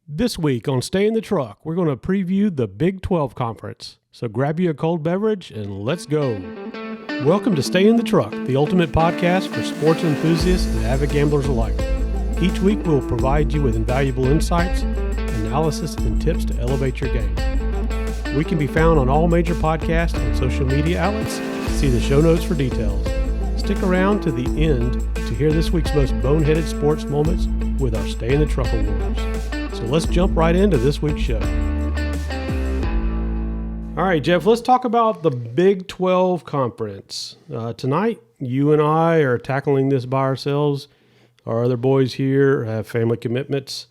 This week on Stay in the Truck, we're going to preview the Big 12 Conference. So grab you a cold beverage and let's go. Welcome to Stay in the Truck, the ultimate podcast for sports enthusiasts and avid gamblers alike. Each week we'll provide you with invaluable insights, analysis, and tips to elevate your game. We can be found on all major podcast and social media outlets. See the show notes for details. Stick around to the end to hear this week's most boneheaded sports moments with our Stay in the Truck Awards. So let's jump right into this week's show. All right, Jeff, let's talk about the Big 12 Conference. Tonight, you and I are tackling this by ourselves. Our other boys here have family commitments.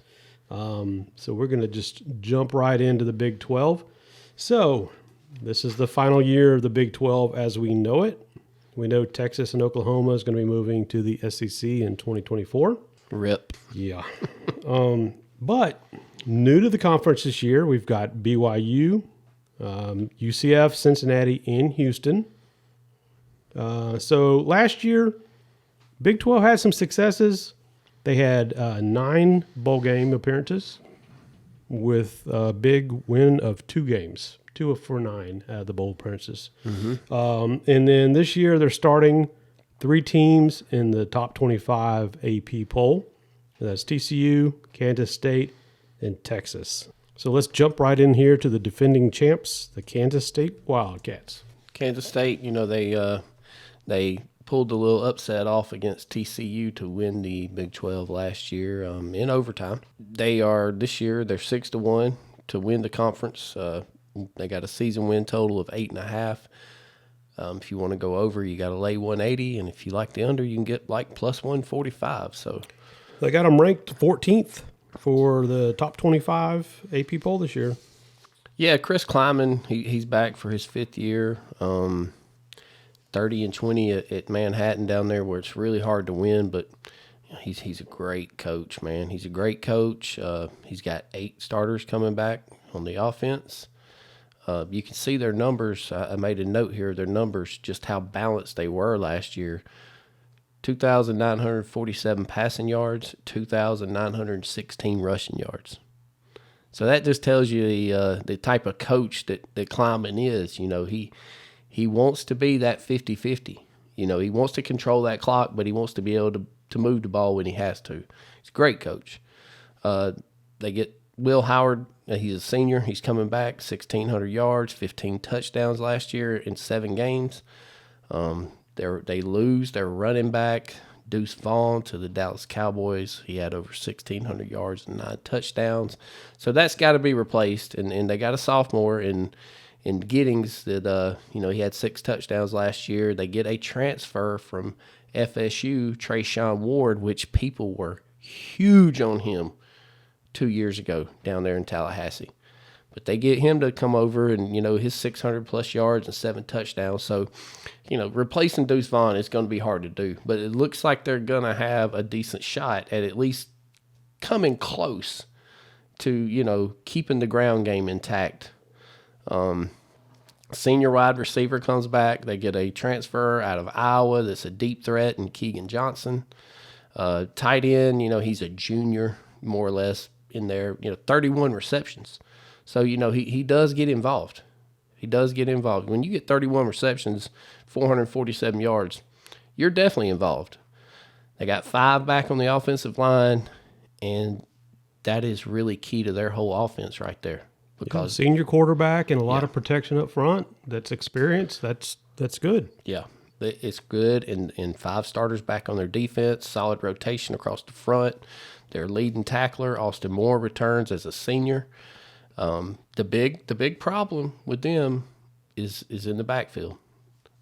So we're going to just jump right into the Big 12. So this is the final year of the Big 12 as we know it. We know Texas and Oklahoma is going to be moving to the SEC in 2024. RIP. Yeah. But new to the conference this year, we've got BYU, UCF, Cincinnati, and Houston. So last year, Big 12 had some successes. They had 9 bowl game appearances with a big win of 2 games, 2 for 9 out of the bowl appearances. Mm-hmm. And then this year, they're starting 3 teams in the top 25 AP poll. That's TCU, Kansas State, and Texas. So let's jump right in here to the defending champs, the Kansas State Wildcats. Kansas State, they pulled the little upset off against TCU to win the Big 12 last year in overtime. This year, they're 6-1 to win the conference. They got a season win total of 8.5. If you want to go over, you got to lay 180, and if you like the under, you can get like plus 145. So they got them ranked 14th for the top 25 AP poll this year. Yeah, Chris Kleiman, he's back for his 5th year. 30-20 at Manhattan down there, where it's really hard to win, but he's a great coach, man. He's a great coach. He's got 8 starters coming back on the offense. You can see their numbers. I made a note here, their numbers, just how balanced they were last year. 2,947 passing yards, 2,916 rushing yards. So that just tells you the type of coach that Kleiman is. He wants to be that 50-50. He wants to control that clock, but he wants to be able to move the ball when he has to. He's a great coach. They get Will Howard. He's a senior. He's coming back, 1,600 yards, 15 touchdowns last year in 7 games. They lose their running back, Deuce Vaughn, to the Dallas Cowboys. He had over 1,600 yards and 9 touchdowns. So that's got to be replaced. And they got a sophomore in Giddings that, he had 6 touchdowns last year. They get a transfer from FSU, Trayshawn Ward, which people were huge on him 2 years ago down there in Tallahassee. But they get him to come over and, his 600-plus yards and 7 touchdowns. So, replacing Deuce Vaughn is going to be hard to do. But it looks like they're going to have a decent shot at least coming close to, keeping the ground game intact. Senior wide receiver comes back. They get a transfer out of Iowa that's a deep threat in Keegan Johnson. Tight end, he's a junior, more or less, in there, 31 receptions. So, he does get involved. He does get involved. When you get 31 receptions, 447 yards, you're definitely involved. They got 5 back on the offensive line, and that is really key to their whole offense right there. Because senior quarterback and a lot of protection up front, that's experience, that's good. Yeah, it's good, and 5 starters back on their defense, solid rotation across the front. Their leading tackler, Austin Moore, returns as a senior. The big problem with them is in the backfield.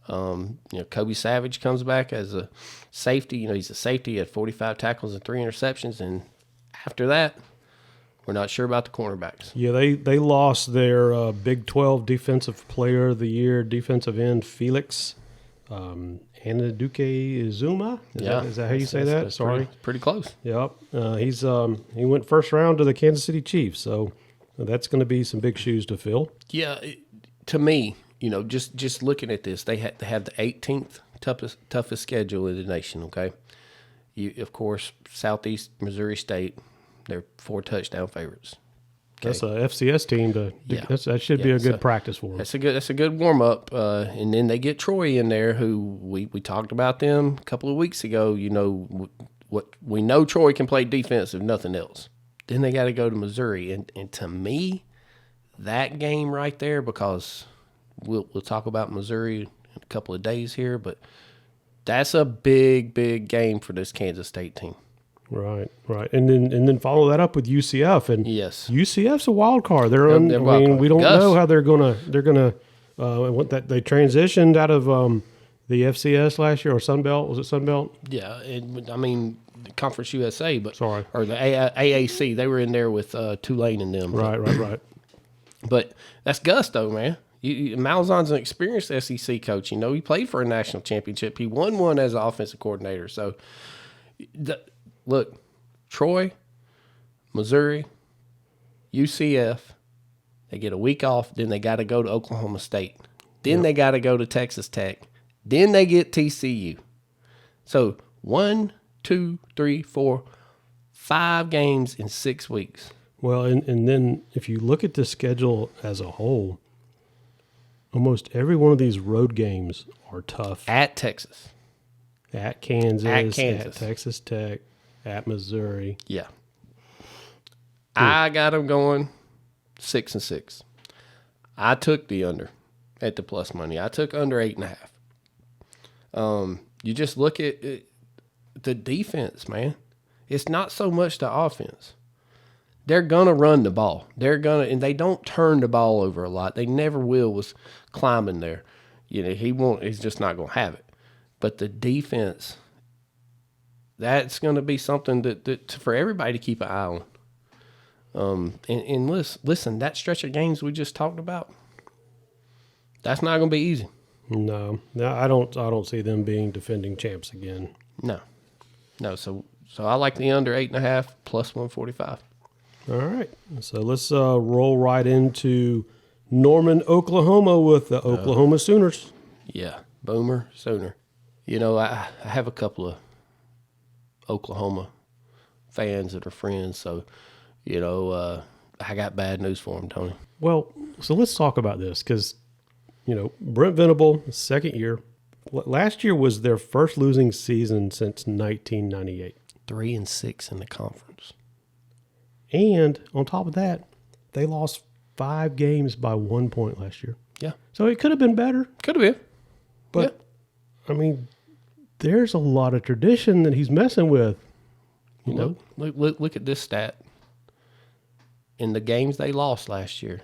Kobe Savage comes back as a safety. He's a safety at 45 tackles and 3 interceptions, and after that, we're not sure about the cornerbacks. Yeah, they lost their Big 12 Defensive Player of the Year defensive end Felix Anaduke Izuma. Is that how you say that? Sorry, pretty close. Yep. He went first round to the Kansas City Chiefs, so that's going to be some big shoes to fill. Yeah, to me, just looking at this, they have the 18th toughest schedule in the nation. Okay, of course, Southeast Missouri State, they're 4 touchdown favorites. That's a FCS team that should be a good practice for them. That's a good warm up. And then they get Troy in there, who we talked about them a couple of weeks ago. You know what we know, Troy can play defense if nothing else. Then they got to go to Missouri, and to me, that game right there, because we'll talk about Missouri in a couple of days here, but that's a big game for this Kansas State team. Right, and then follow that up with UCF, and yes, UCF's a wild card. We don't know how they're gonna they transitioned out of the FCS last year, or Sun Belt. Was it Sun Belt? Yeah, the Conference USA, but sorry, or the AAC. They were in there with Tulane and them. Right. But that's Gus, though, man. Malzahn's an experienced SEC coach. He played for a national championship. He won one as an offensive coordinator. So, look, Troy, Missouri, UCF, they get a week off. Then they got to go to Oklahoma State. Then they got to go to Texas Tech. Then they get TCU. So 1, 2, 3, 4, 5 games in 6 weeks. Well, and then if you look at the schedule as a whole, almost every one of these road games are tough. At Texas. At Kansas. At Texas Tech. At Missouri. Yeah. I got them going 6-6. I took the under at the plus money. I took under 8.5. You just look at the defense, man. It's not so much the offense. They're going to run the ball. And they don't turn the ball over a lot. They never will was climbing there. He's just not going to have it. But the defense, that's going to be something that for everybody to keep an eye on. And listen, that stretch of games we just talked about, that's not going to be easy. No, I don't see them being defending champs again. No. So I like the under 8.5 plus 145. All right, so let's roll right into Norman, Oklahoma with the Oklahoma Sooners. Yeah, Boomer Sooner. I have a couple of Oklahoma fans that are friends, so, I got bad news for them, Tony. Well, so let's talk about this because, Brent Venable, second year. Last year was their first losing season since 1998. 3-6 in the conference. And on top of that, they lost 5 games by 1 point last year. Yeah. So it could have been better. Could have been. But, there's a lot of tradition that he's messing with. Look at this stat. In the games they lost last year,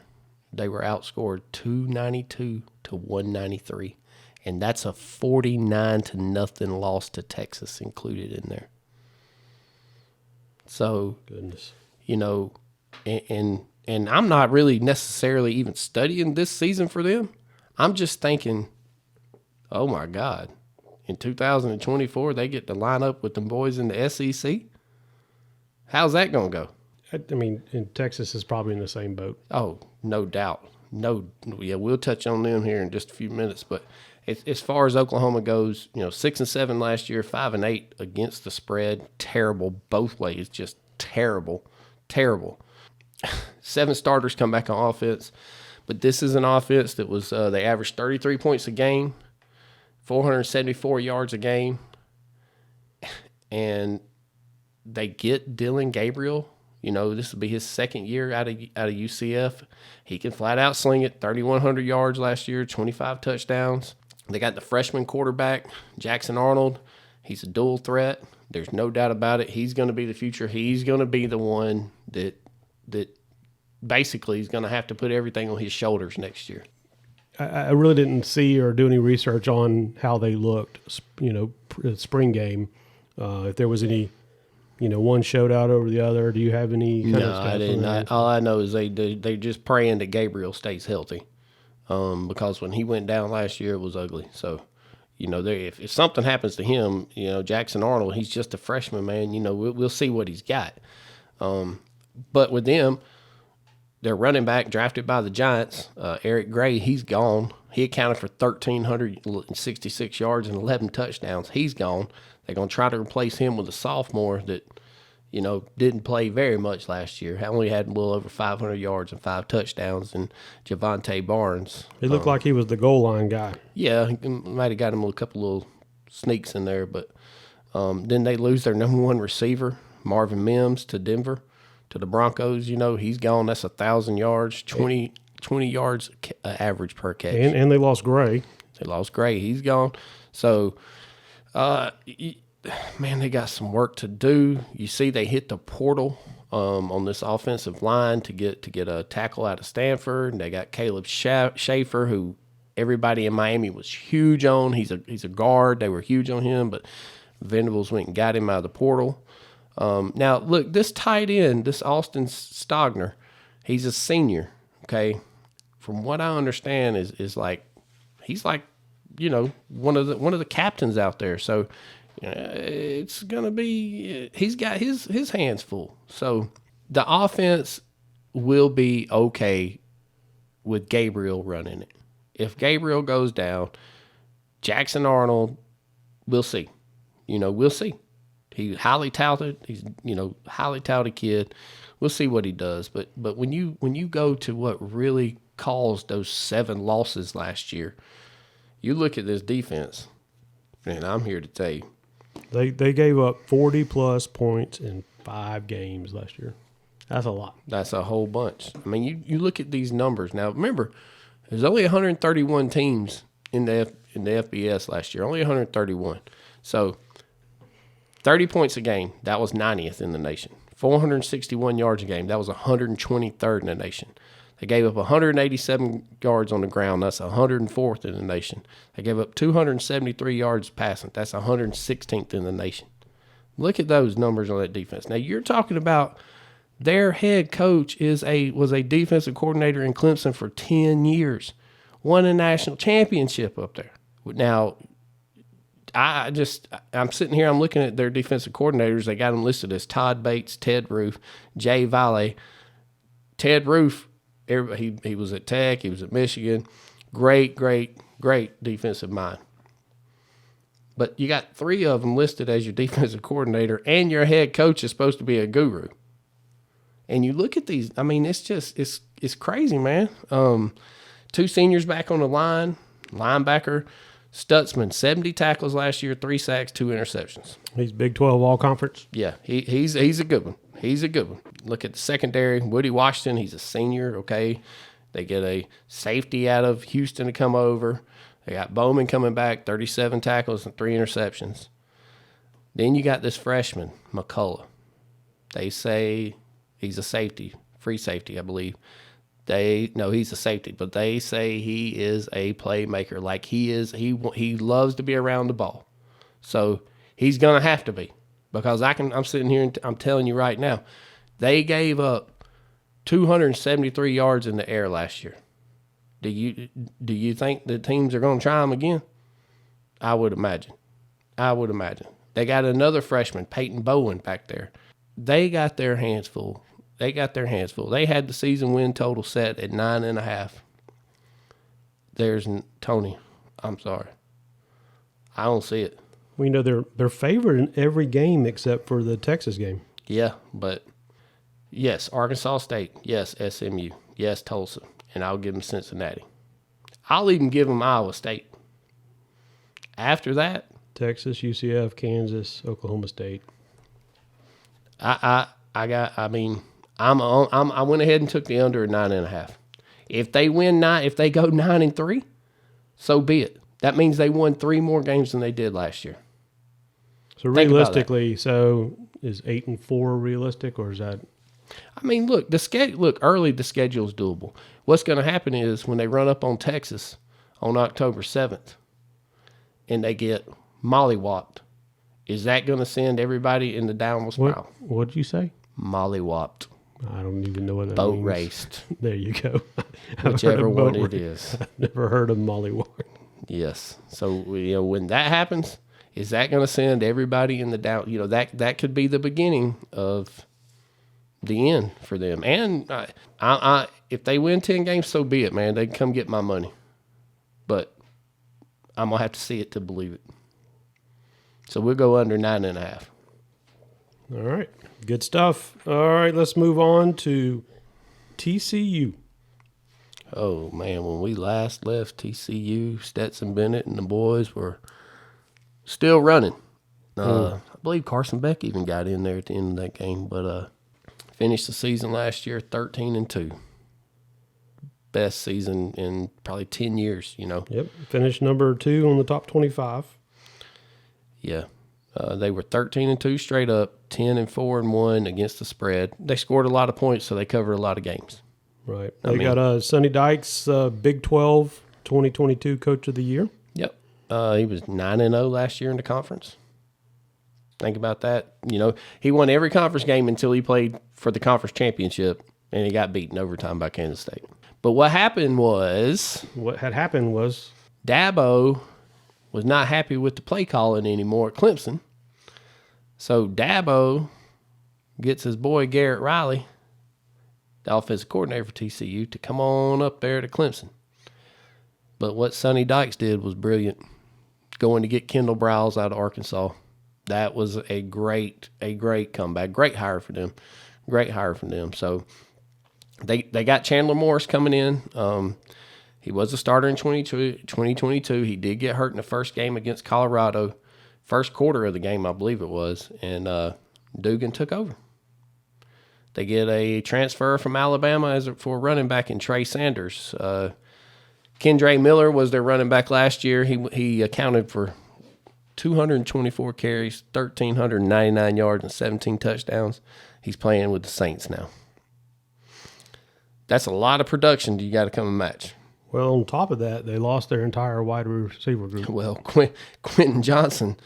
they were outscored 292 to 193. And that's a 49-0 loss to Texas included in there. So, goodness. And I'm not really necessarily even studying this season for them. I'm just thinking, oh my God, in 2024 they get to line up with them boys in the SEC. How's that going to go? And Texas is probably in the same boat. Oh, no doubt. We'll touch on them here in just a few minutes. But as far as Oklahoma goes, 6-7 last year, 5-8 against the spread. Terrible both ways, just terrible. 7 starters come back on offense, but this is an offense that was they averaged 33 points a game, 474 yards a game, and they get Dylan Gabriel. This will be his second year out of UCF. He can flat out sling it. 3,100 yards last year, 25 touchdowns. They got the freshman quarterback, Jackson Arnold. He's a dual threat. There's no doubt about it. He's going to be the future. He's going to be the one that basically is going to have to put everything on his shoulders next year. I really didn't see or do any research on how they looked, spring game. If there was any, one showed out over the other. Do you have any kind of stuff? No, I didn't. All I know is they're just praying that Gabriel stays healthy because when he went down last year, it was ugly. So, if something happens to him, Jackson Arnold, he's just a freshman, man. We'll see what he's got. But with them, their running back drafted by the Giants, Eric Gray, he's gone. He accounted for 1,366 yards and 11 touchdowns. He's gone. They're going to try to replace him with a sophomore that didn't play very much last year. Only had a little over 500 yards and 5 touchdowns. And Javante Barnes. He looked like he was the goal line guy. Yeah, he might have got him a couple little sneaks in there. But then they lose their number one receiver, Marvin Mims, to Denver, to the Broncos. He's gone. That's 1,000 yards, 20 yards average per catch. And they lost Gray. He's gone. So, man, they got some work to do. You see, they hit the portal on this offensive line to get a tackle out of Stanford. And they got Caleb Schaefer, who everybody in Miami was huge on. He's a guard. They were huge on him, but Venables went and got him out of the portal. Now, look, this tight end, this Austin Stogner, he's a senior. Okay, from what I understand is like he's like one of the captains out there. So. It's going to be – he's got his hands full. So the offense will be okay with Gabriel running it. If Gabriel goes down, Jackson Arnold, we'll see. We'll see. He's highly touted. He's, highly touted kid. We'll see what he does. But when you go to what really caused those 7 losses last year, you look at this defense, and I'm here to tell you, They gave up 40-plus points in 5 games last year. That's a lot. That's a whole bunch. I mean, you look at these numbers. Now, remember, there's only 131 teams in the FBS last year, only 131. So 30 points a game, that was 90th in the nation. 461 yards a game, that was 123rd in the nation. They gave up 187 yards on the ground. That's 104th in the nation. They gave up 273 yards passing. That's 116th in the nation. Look at those numbers on that defense. Now, you're talking about their head coach was a defensive coordinator in Clemson for 10 years. Won a national championship up there. Now, I'm sitting here, I'm looking at their defensive coordinators. They got them listed as Todd Bates, Ted Roof, Jay Valle. Ted Roof, he was at Tech, he was at Michigan. Great defensive mind. But you got 3 of them listed as your defensive coordinator, and your head coach is supposed to be a guru. And you look at these, I mean, it's crazy, man. 2 seniors back on the line, linebacker, Stutzman, 70 tackles last year, 3 sacks, 2 interceptions. He's Big 12 all-conference? Yeah, he's a good one. He's a good one. Look at the secondary. Woody Washington, he's a senior, okay. They get a safety out of Houston to come over. They got Bowman coming back, 37 tackles and 3 interceptions. Then you got this freshman, McCullough. They say he's a safety, free safety, I believe. He's a safety, but they say he is a playmaker. Like he loves to be around the ball. So he's going to have to be, because I'm sitting here and I'm telling you right now, they gave up 273 yards in the air last year. Do you think the teams are going to try them again? I would imagine. They got another freshman, Peyton Bowen, back there. They got their hands full. They had the season win total set at 9.5. There's Tony. I'm sorry. I don't see it. We know they're favored in every game except for the Texas game. Yeah, but yes, Arkansas State. Yes, SMU. Yes, Tulsa. And I'll give them Cincinnati. I'll even give them Iowa State. After that, Texas, UCF, Kansas, Oklahoma State. I went ahead and took the under at 9.5. If they go 9-3, so be it. That means they won 3 more games than they did last year. So realistically, is 8-4 realistic, or is that? I mean, look, early the schedule is doable. What's going to happen is when they run up on Texas on October 7th and they get mollywopped, is that going to send everybody in the downward spiral? What'd you say? Mollywopped. I don't even know what that means. Boat raced. There you go. Whichever one it is. I've never heard of mollywop. Yes. So, when that happens, is that going to send everybody in the down? That could be the beginning of the end for them. And if they win 10 games, so be it, man. They can come get my money. But I'm going to have to see it to believe it. So we'll go under 9.5. All right. Good stuff. All right, let's move on to TCU. Oh, man, when we last left TCU, Stetson Bennett and the boys were still running. I believe Carson Beck even got in there at the end of that game, but finished the season last year 13-2. Best season in probably 10 years, Yep. Finished number 2 on the top 25. Yeah. They were 13-2 straight up, 10-4-1 against the spread. They scored a lot of points, so they covered a lot of games. Right. They got Sonny Dykes, Big 12 2022 Coach of the Year. Yep. He was 9-0 last year in the conference. Think about that. He won every conference game until he played for the conference championship, and he got beaten overtime by Kansas State. But what had happened was Dabo was not happy with the play calling anymore at Clemson. So Dabo gets his boy Garrett Riley, the offensive coordinator for TCU, to come on up there to Clemson. But what Sonny Dykes did was brilliant, going to get Kendall Browse out of Arkansas. That was a great comeback. Great hire for them. So they got Chandler Morris coming in. He was a starter in 2022. He did get hurt in the first game against Colorado. First quarter of the game, I believe it was. And Dugan took over. They get a transfer from Alabama for running back in Trey Sanders. Kendre Miller was their running back last year. He accounted for 224 carries, 1,399 yards, and 17 touchdowns. He's playing with the Saints now. That's a lot of production you got to come and match. Well, on top of that, they lost their entire wide receiver group. Well, Quentin Johnson,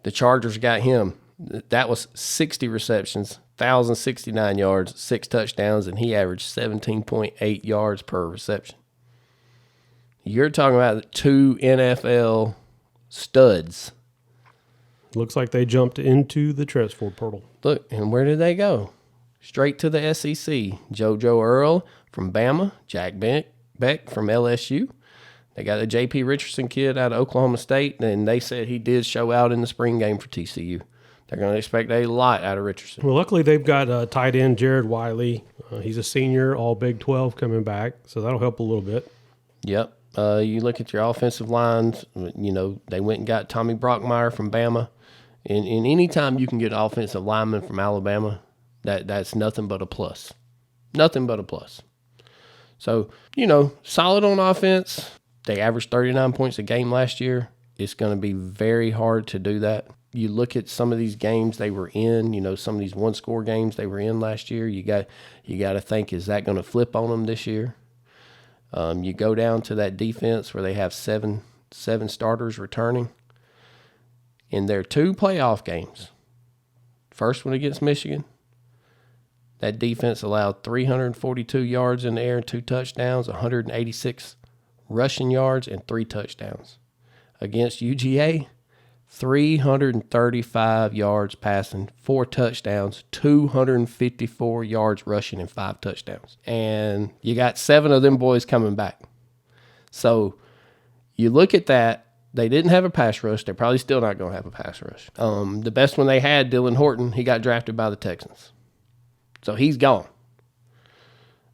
the Chargers got him. That was 60 receptions, 1,069 yards, 6 touchdowns, and he averaged 17.8 yards per reception. You're talking about 2 NFL studs. Looks like they jumped into the transfer portal. Look, and where did they go? Straight to the SEC. JoJo Earl from Bama, Jack Beck from LSU. They got a J.P. Richardson kid out of Oklahoma State, and they said he did show out in the spring game for TCU. They're going to expect a lot out of Richardson. Well, luckily they've got tight end Jared Wiley. He's a senior, all Big 12 coming back, so that'll help a little bit. Yep. You look at your offensive lines, they went and got Tommy Brockmeyer from Bama. And any time you can get an offensive lineman from Alabama, that's nothing but a plus. Nothing but a plus. So, solid on offense. They averaged 39 points a game last year. It's going to be very hard to do that. You look at some of these games they were in, some of these one-score games they were in last year. You got to think, is that going to flip on them this year? You go down to that defense where they have seven starters returning. In their 2 playoff games, first one against Michigan, that defense allowed 342 yards in the air and 2 touchdowns, 186 rushing yards and 3 touchdowns. Against UGA, 335 yards passing, 4 touchdowns, 254 yards rushing, and 5 touchdowns. And you got 7 of them boys coming back. So you look at that. They didn't have a pass rush. They're probably still not going to have a pass rush. The best one they had, Dylan Horton, he got drafted by the Texans. So he's gone.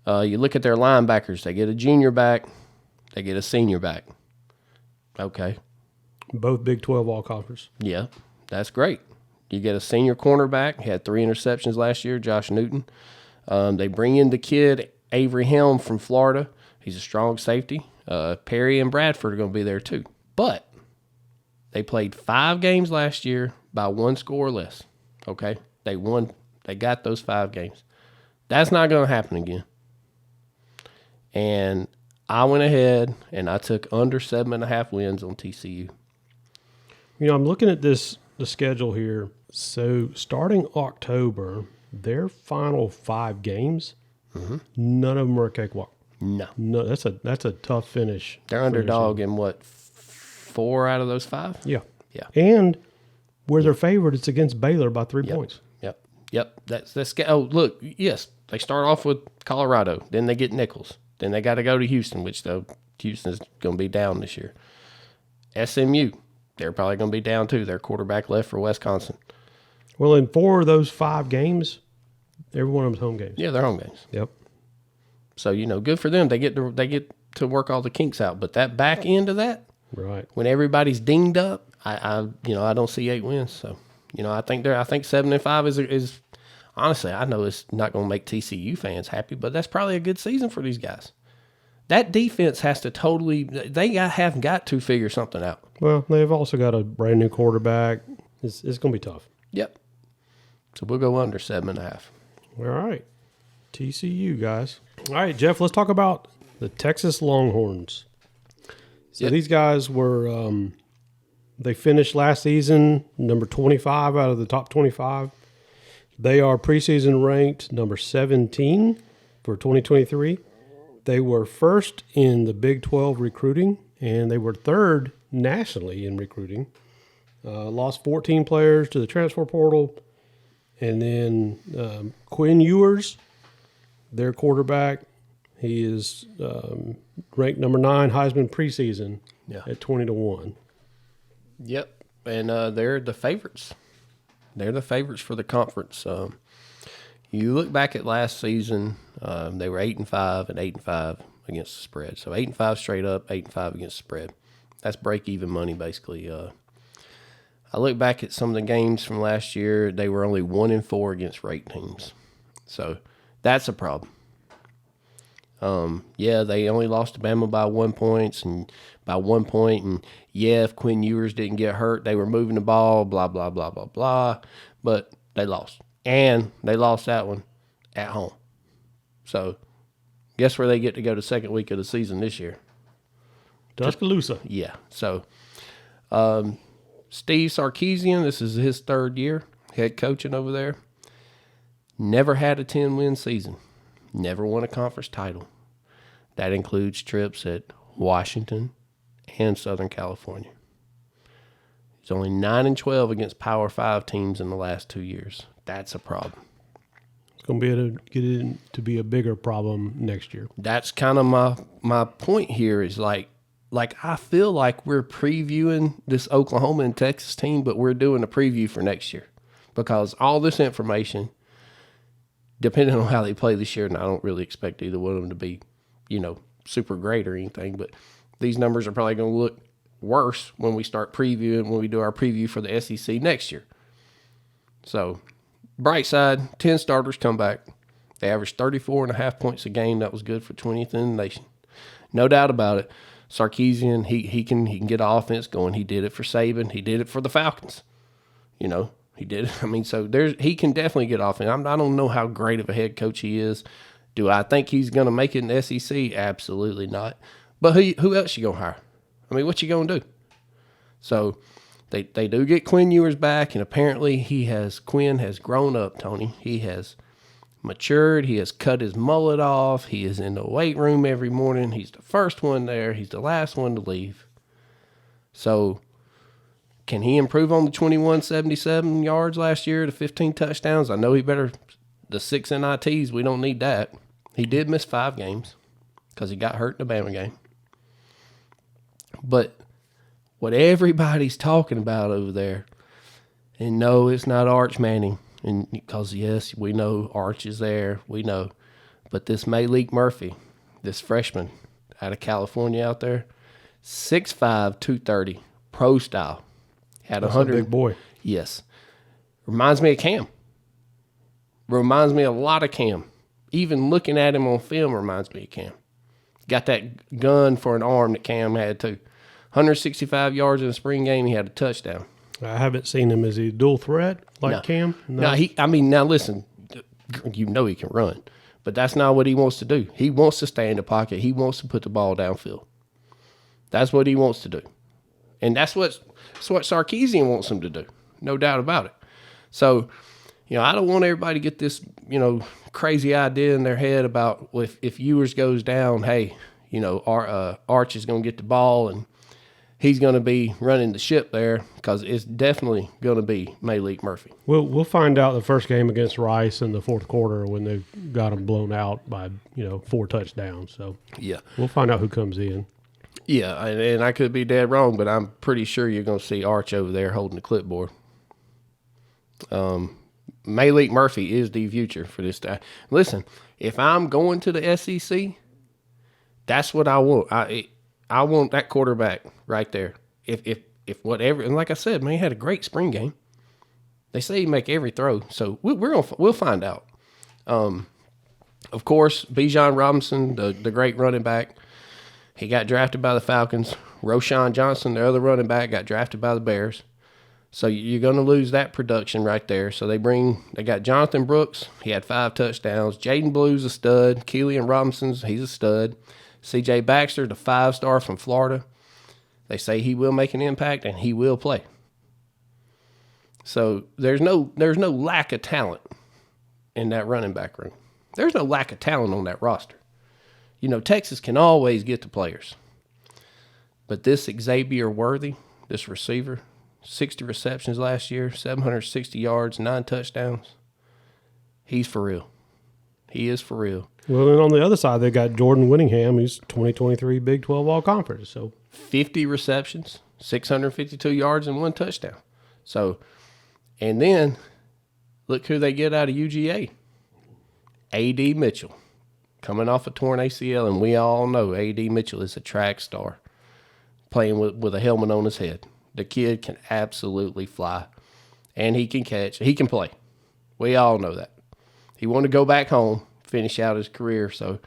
You look at their linebackers. They get a junior back. They get a senior back. Okay. Both Big 12 all-conference. Yeah, that's great. You get a senior cornerback. He had 3 interceptions last year, Josh Newton. They bring in the kid, Avery Helm from Florida. He's a strong safety. Perry and Bradford are going to be there too. But they played 5 games last year by 1 score or less. Okay? They won. They got those 5 games. That's not going to happen again. And I went ahead and I took under 7.5 wins on TCU. I'm looking at the schedule here. So starting October, their final 5 games, none of them were a cakewalk. No, that's a tough finish. They're underdog in what, 4 out of those 5? Yeah. And where they're favored, it's against Baylor by 3 points. Yep. That's. Oh, look. Yes, they start off with Colorado. Then they get Nichols. Then they got to go to Houston, which Houston's going to be down this year. SMU, they're probably going to be down too. Their quarterback left for Wisconsin. Well, in 4 of those 5 games, every one of them's home games. Yeah, they're home games. Yep. So, good for them. They get to work all the kinks out. But that back end of that, Right. when everybody's dinged up, I don't see 8 wins. So, I think 7-5 is honestly, I know it's not going to make TCU fans happy, but that's probably a good season for these guys. That defense has to have got to figure something out. Well, they've also got a brand new quarterback. It's going to be tough. Yep. So we'll go under 7.5. All right. TCU, guys. All right, Jeff, let's talk about the Texas Longhorns. So these guys were, they finished last season number 25 out of the top 25. They are preseason ranked number 17 for 2023. They were first in the Big 12 recruiting, and they were third nationally in recruiting. Lost 14 players to the transfer portal. And then Quinn Ewers, their quarterback, he is ranked number 9 Heisman preseason at 20-1. Yep, and they're the favorites. They're the favorites for the conference. You look back at last season, they were 8-5 and 8-5 against the spread. So 8-5 straight up, 8-5 against the spread. That's break-even money, basically. I look back at some of the games from last year. They were only 1-4 against ranked teams. So that's a problem. They only lost to Bama by 1 point, and if Quinn Ewers didn't get hurt, they were moving the ball, blah, blah, blah, blah, blah. But they lost. And they lost that one at home. So guess where they get to go the second week of the season this year? Tuscaloosa. Yeah. So Steve Sarkisian, this is his 3rd year head coaching over there. Never had a 10-win season. Never won a conference title. That includes trips at Washington and Southern California. He's only 9-12 against Power 5 teams in the last 2 years. That's a problem. It's going to be a bigger problem next year. That's kind of my point here is like I feel like we're previewing this Oklahoma and Texas team, but we're doing a preview for next year because all this information, depending on how they play this year, and I don't really expect either one of them to be, super great or anything, but these numbers are probably going to look worse when we start previewing, when we do our preview for the SEC next year. So, bright side, 10 starters come back. They averaged 34.5 points a game. That was good for 20th in the nation. No doubt about it. Sarkisian, he can get offense going. He did it for Saban. He did it for the Falcons. He did. So he can definitely get offense. I don't know how great of a head coach he is. Do I think he's going to make it in the SEC? Absolutely not. But who else you going to hire? What you going to do? So they do get Quinn Ewers back, and apparently Quinn has grown up, Tony. He has matured. He has cut his mullet off. He is in the weight room every morning. He's the first one there. He's the last one to leave. So can he improve on the 2177 yards last year, the 15 touchdowns? I know he better. The 6 NITs, we don't need that. He did miss 5 games because he got hurt in the Bama game. But what everybody's talking about over there, and no, it's not Arch Manning, and because, yes, we know Arch is there, we know. But this Malik Murphy, this freshman out of California out there, 6'5", 230, pro style. Had 100. A big boy. Yes. Reminds me of Cam. Reminds me a lot of Cam. Even looking at him on film reminds me of Cam. Got that gun for an arm that Cam had too. 165 yards in the spring game. He had a touchdown. I haven't seen him. Is he dual threat like Cam? No. Now listen, he can run, but that's not what he wants to do. He wants to stay in the pocket. He wants to put the ball downfield. That's what he wants to do. And that's what Sarkisian wants him to do. No doubt about it. So, I don't want everybody to get this, crazy idea in their head about if Ewers goes down, hey, Arch is going to get the ball and he's going to be running the ship there, because it's definitely going to be Malik Murphy. We'll find out the first game against Rice in the fourth quarter when they got them blown out by 4 touchdowns. So yeah, we'll find out who comes in. Yeah, and I could be dead wrong, but I'm pretty sure you're going to see Arch over there holding the clipboard. Malik Murphy is the future for this guy. Listen, if I'm going to the SEC, that's what I want. I want that quarterback right there. If whatever, and like I said, man, he had a great spring game. They say he make every throw, so we'll find out. Of course, Bijan Robinson, the great running back, he got drafted by the Falcons. Roschon Johnson, the other running back, got drafted by the Bears. So you're going to lose that production right there. So they got Jonathan Brooks. He had 5 touchdowns. Jaden Blue's a stud. Keelan Robinson's, he's a stud. C.J. Baxter, the 5-star from Florida. They say he will make an impact and he will play. So there's no lack of talent in that running back room. There's no lack of talent on that roster. You know, Texas can always get the players. But this Xavier Worthy, this receiver, 60 receptions last year, 760 yards, 9 touchdowns. He's for real. He is for real. Well, then on the other side, they got Jordan Whittingham, who's 2023 Big 12 All-Conference. So 50 receptions, 652 yards, and 1 touchdown. So, and then look who they get out of UGA. A.D. Mitchell, coming off a torn ACL, and we all know A.D. Mitchell is a track star, playing with a helmet on his head. The kid can absolutely fly, and he can catch. He can play. We all know that. He wanted to go back home, finish out his career, so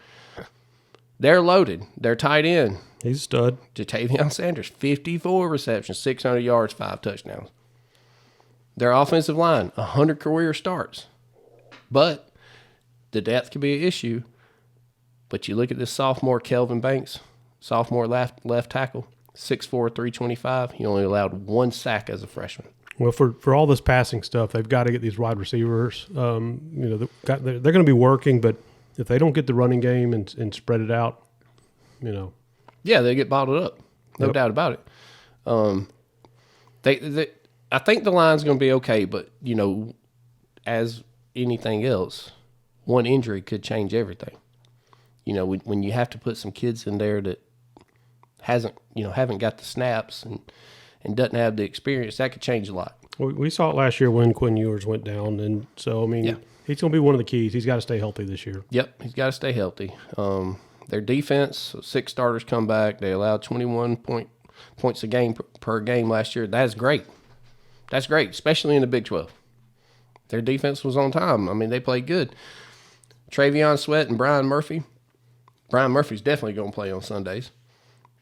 they're loaded. They're tight end. He's a stud. Jatavion Sanders, 54 receptions, 600 yards, 5 touchdowns. Their offensive line, 100 career starts. But the depth could be an issue. But you look at this sophomore, Kelvin Banks, sophomore left tackle, 6'4", 325. He only allowed 1 sack as a freshman. Well, for all this passing stuff, they've got to get these wide receivers. They're going to be working, but if they don't get the running game and spread it out, Yeah, they get bottled up. No doubt about it. I think the line's going to be okay, but, as anything else, one injury could change everything. When you have to put some kids in there that haven't got the snaps and doesn't have the experience, that could change a lot. We saw it last year when Quinn Ewers went down, and so, he's going to be one of the keys. He's got to stay healthy this year. Yep, he's got to stay healthy. Their defense, 6 starters come back. They allowed 21 points a game per game last year. That's great. That's great, especially in the Big 12. Their defense was on time. They played good. Travion Sweat and Brian Murphy. Brian Murphy's definitely going to play on Sundays.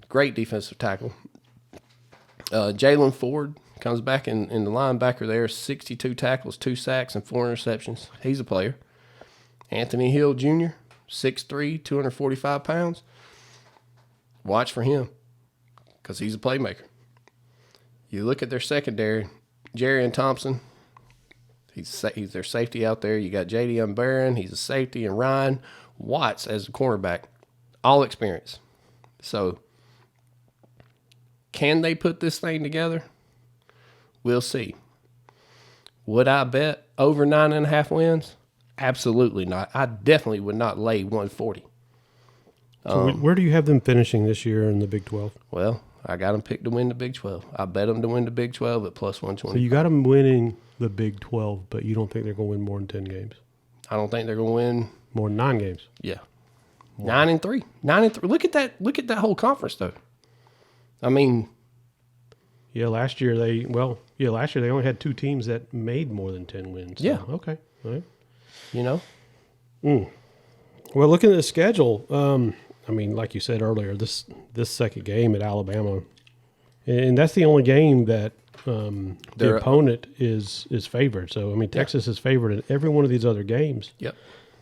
Great defensive tackle. Jalen Ford comes back in the linebacker there, 62 tackles, 2 sacks, and 4 interceptions. He's a player. Anthony Hill Jr., 6'3", 245 pounds. Watch for him because he's a playmaker. You look at their secondary, Jerry and Thompson, he's their safety out there. You got J.D. Barron, he's a safety, and Ryan Watts as a cornerback. All experience. So, can they put this thing together? We'll see. Would I bet over 9.5 wins? Absolutely not. I definitely would not lay 140. So where do you have them finishing this year in the Big 12? Well, I got them picked to win the Big 12. I bet them to win the Big 12 at plus 120. So you got them winning the Big 12, but you don't think they're going to win more than 10 games? I don't think they're going to win more than 9 games. Yeah. Wow. 9-3. 9-3. Look at that whole conference though. Last year they only had 2 teams that made more than 10 wins. So, yeah. Okay. All right. Well, looking at the schedule, like you said earlier, this second game at Alabama, and that's the only game that the opponent is favored. So Texas is favored in every one of these other games. Yep.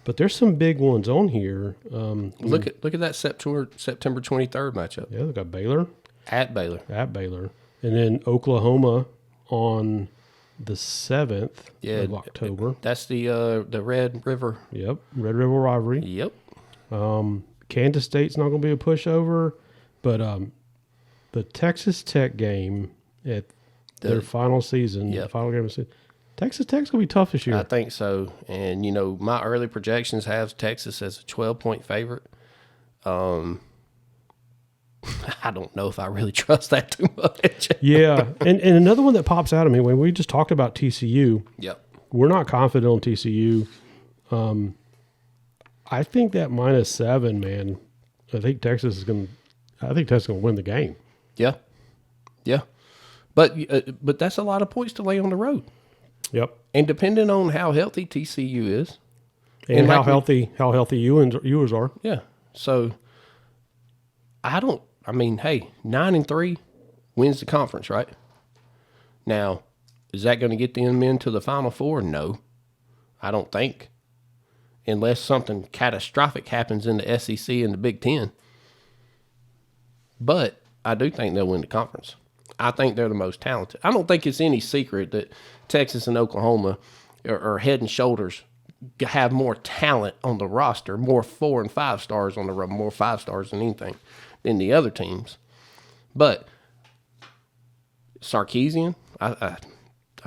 But there's some big ones on here. Look at that September 23rd matchup. Yeah, they got Baylor at Baylor, and then Oklahoma on the 7th of October. That's the Red River. Yep, Red River rivalry. Yep. Kansas State's not going to be a pushover, but the Texas Tech game at their final season, the final game of the season, Texas Tech's going to be tough this year. I think so. And, my early projections have Texas as a 12-point favorite. I don't know if I really trust that too much. Yeah. And another one that pops out at me when we just talked about TCU. Yep. We're not confident on TCU. I think that -7, man. I think Texas is going to win the game. Yeah. Yeah. But that's a lot of points to lay on the road. Yep. And depending on how healthy TCU is. And how healthy yours are. Yeah. So hey, 9-3 wins the conference, right? Now, is that going to get them into the Final Four? No, I don't think. Unless something catastrophic happens in the SEC and the Big Ten. But I do think they'll win the conference. I think they're the most talented. I don't think it's any secret that Texas and Oklahoma are head and shoulders, have more talent on the roster, more 4 and 5 stars on the roster, more 5 stars than anything than the other teams. But Sarkisian, I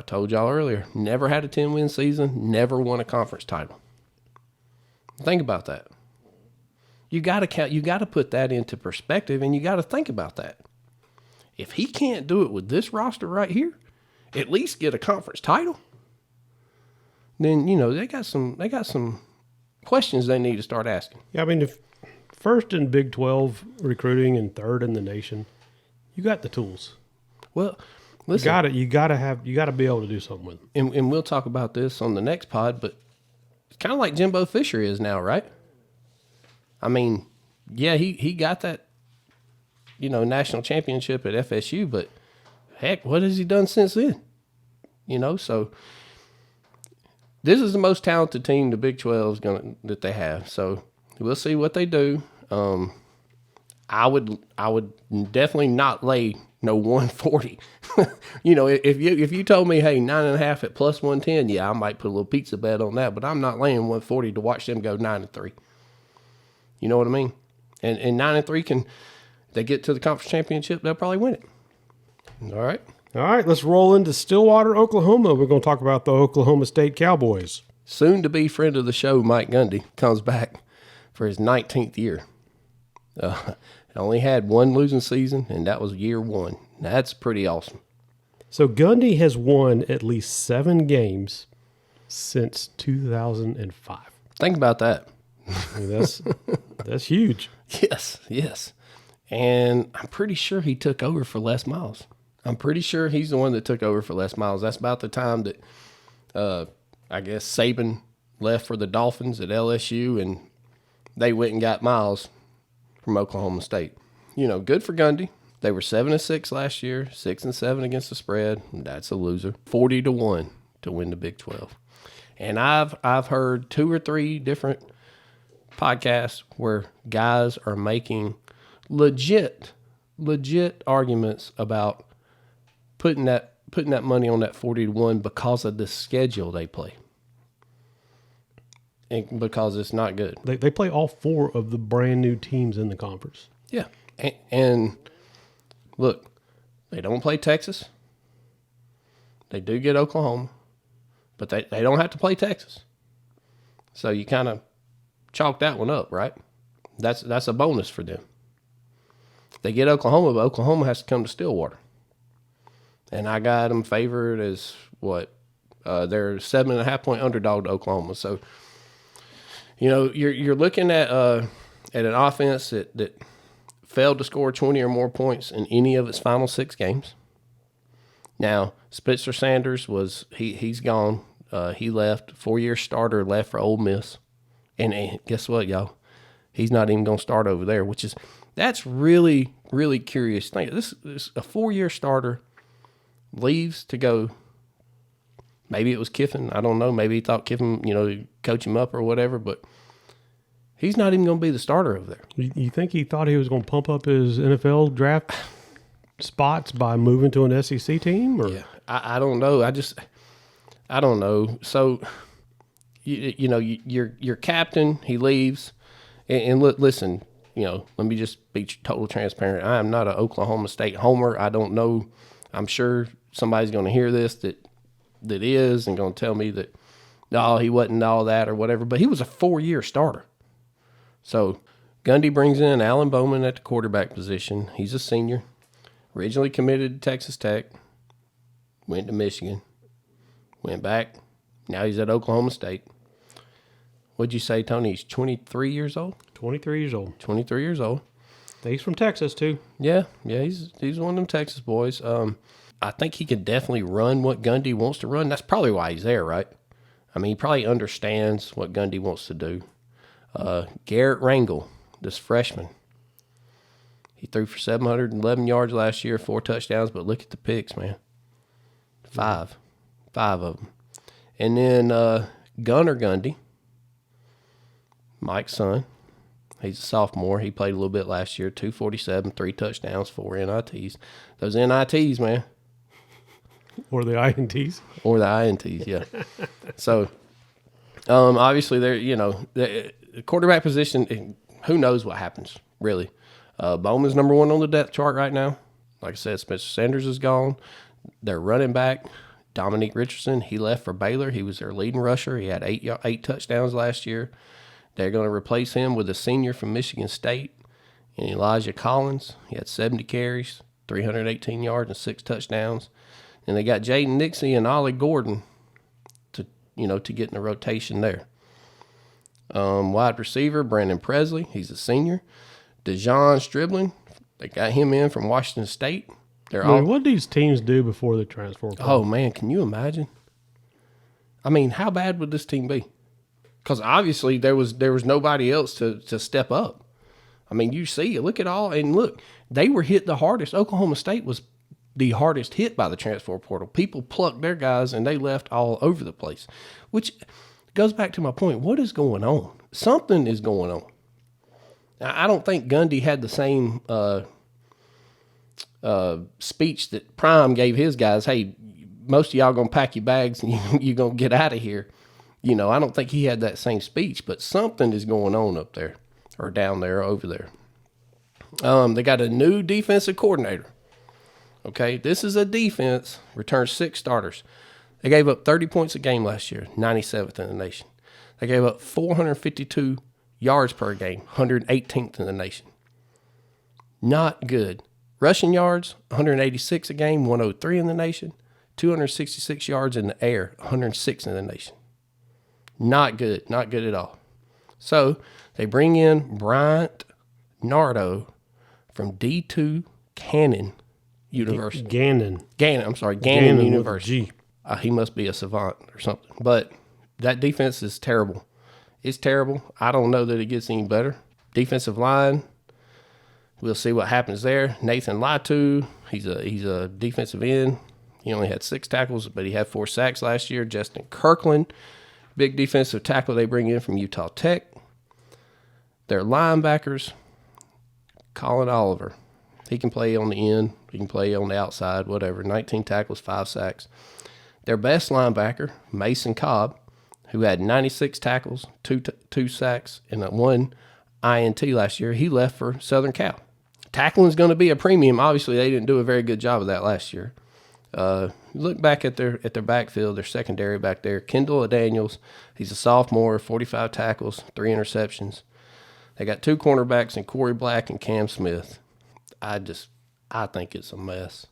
told y'all earlier, never had a 10-win season, never won a conference title. Think about that. You got to put that into perspective, and you got to think about that. If he can't do it with this roster right here, at least get a conference title, then they got some questions they need to start asking. Yeah, I mean, if first in Big 12 recruiting and third in the nation, you got the tools. Well, listen, you got to be able to do something with them. And we'll talk about this on the next pod, but it's kind of like Jimbo Fisher is now, right? I mean, yeah, he got that, national championship at FSU, but heck, what has he done since then? So this is the most talented team the Big 12 that they have. So we'll see what they do. I would definitely not lay no 140. If you told me, hey, 9.5 at plus 110, yeah, I might put a little pizza bet on that, but I'm not laying 140 to watch them go 9-3. You know what I mean? And 9-3 they get to the conference championship, they'll probably win it. All right. All right, let's roll into Stillwater, Oklahoma. We're going to talk about the Oklahoma State Cowboys. Soon to be friend of the show, Mike Gundy, comes back for his 19th year. Only had one losing season, and that was year 1. That's pretty awesome. So Gundy has won at least 7 games since 2005. Think about that. I mean, that's huge. Yes. And I'm pretty sure he took over for Les Miles. I'm pretty sure he's the one that took over for Les Miles. That's about the time that, I guess, Saban left for the Dolphins at LSU, and they went and got Miles from Oklahoma State. Good for Gundy. They were 7-6 last year, 6-7 against the spread. That's a loser. 40-1 to win the Big 12. And I've heard 2 or 3 different podcasts where guys are making legit arguments about putting that money on that 40-1 because of the schedule they play. And because it's not good. They play all 4 of the brand new teams in the conference. Yeah. And look, they don't play Texas. They do get Oklahoma. But they don't have to play Texas. So you kind of chalk that one up, right? That's a bonus for them. They get Oklahoma, but Oklahoma has to come to Stillwater. And I got them favored as what? They're 7.5-point underdog to Oklahoma. So, you're looking at an offense that failed to score 20 or more points in any of its final 6 games. Now, Spencer Sanders he's gone. He left. 4-year starter left for Ole Miss. And guess what, y'all? He's not even going to start over there, that's really, really curious. Think this a 4-year starter leaves to go. Maybe it was Kiffin. I don't know. Maybe he thought Kiffin, coach him up or whatever, but he's not even going to be the starter over there. You think he thought he was going to pump up his NFL draft spots by moving to an SEC team? Or? Yeah, I don't know. I don't know. So, your captain, he leaves. And listen, let me just be total transparent. I am not an Oklahoma State homer. I don't know. I'm sure somebody's going to hear this that is and going to tell me that, no, he wasn't all that or whatever. But he was a 4-year starter. So Gundy brings in Alan Bowman at the quarterback position. He's a senior. Originally committed to Texas Tech. Went to Michigan. Went back. Now he's at Oklahoma State. What'd you say, Tony? He's 23 years old? 23 years old. 23 years old. He's from Texas, too. Yeah, he's one of them Texas boys. I think he can definitely run what Gundy wants to run. That's probably why he's there, right? I mean, he probably understands what Gundy wants to do. Garrett Rangel, this freshman, he threw for 711 yards last year, 4 touchdowns, but look at the picks, man. 5 of them. And then Gunnar Gundy, Mike's son. He's a sophomore. He played a little bit last year, 247, 3 touchdowns, 4 NITs. Those NITs, man. Or the INTs. Or the INTs, yeah. So, obviously, the quarterback position, who knows what happens, really. Bowman's number 1 on the depth chart right now. Like I said, Spencer Sanders is gone. Their running back, Dominique Richardson, he left for Baylor. He was their leading rusher. He had 8 touchdowns last year. They're going to replace him with a senior from Michigan State, and Elijah Collins. He had 70 carries, 318 yards, and 6 touchdowns. And they got Jaden Nixie and Ollie Gordon to get in the rotation there. Wide receiver, Brandon Presley. He's a senior. DeJon Stribling, they got him in from Washington State. What do these teams do before the transfer? Oh, man, can you imagine? I mean, how bad would this team be? Because obviously there was nobody else to step up. I mean, you see, look, they were hit the hardest. Oklahoma State was the hardest hit by the transfer portal. People plucked their guys and they left all over the place, which goes back to my point. What is going on? Something is going on. Now, I don't think Gundy had the same speech that Prime gave his guys. Hey, most of y'all going to pack your bags and you're going to get out of here. I don't think he had that same speech, but something is going on up there or down there or over there. They got a new defensive coordinator. Okay, this is a defense, returned 6 starters. They gave up 30 points a game last year, 97th in the nation. They gave up 452 yards per game, 118th in the nation. Not good. Rushing yards, 186 a game, 103 in the nation. 266 yards in the air, 106 in the nation. Not good at all. So they bring in Bryant Nardo from D2 Gannon University. Gannon University. He must be a savant or something. But that defense is terrible. It's terrible. I don't know that it gets any better. Defensive line, we'll see what happens there. Nathan Latu, he's a defensive end. He only had 6 tackles, but he had 4 sacks last year. Justin Kirkland, big defensive tackle they bring in from Utah Tech. Their linebackers, Colin Oliver. He can play on the end. He can play on the outside, whatever. 19 tackles, 5 sacks. Their best linebacker, Mason Cobb, who had 96 tackles, 2 sacks, and 1 INT last year. He left for Southern Cal. Tackling is going to be a premium. Obviously, they didn't do a very good job of that last year. Look back at their backfield, their secondary back there. Kendall Daniels, he's a sophomore, 45 tackles, 3 interceptions. They got 2 cornerbacks in Corey Black and Cam Smith. I think it's a mess.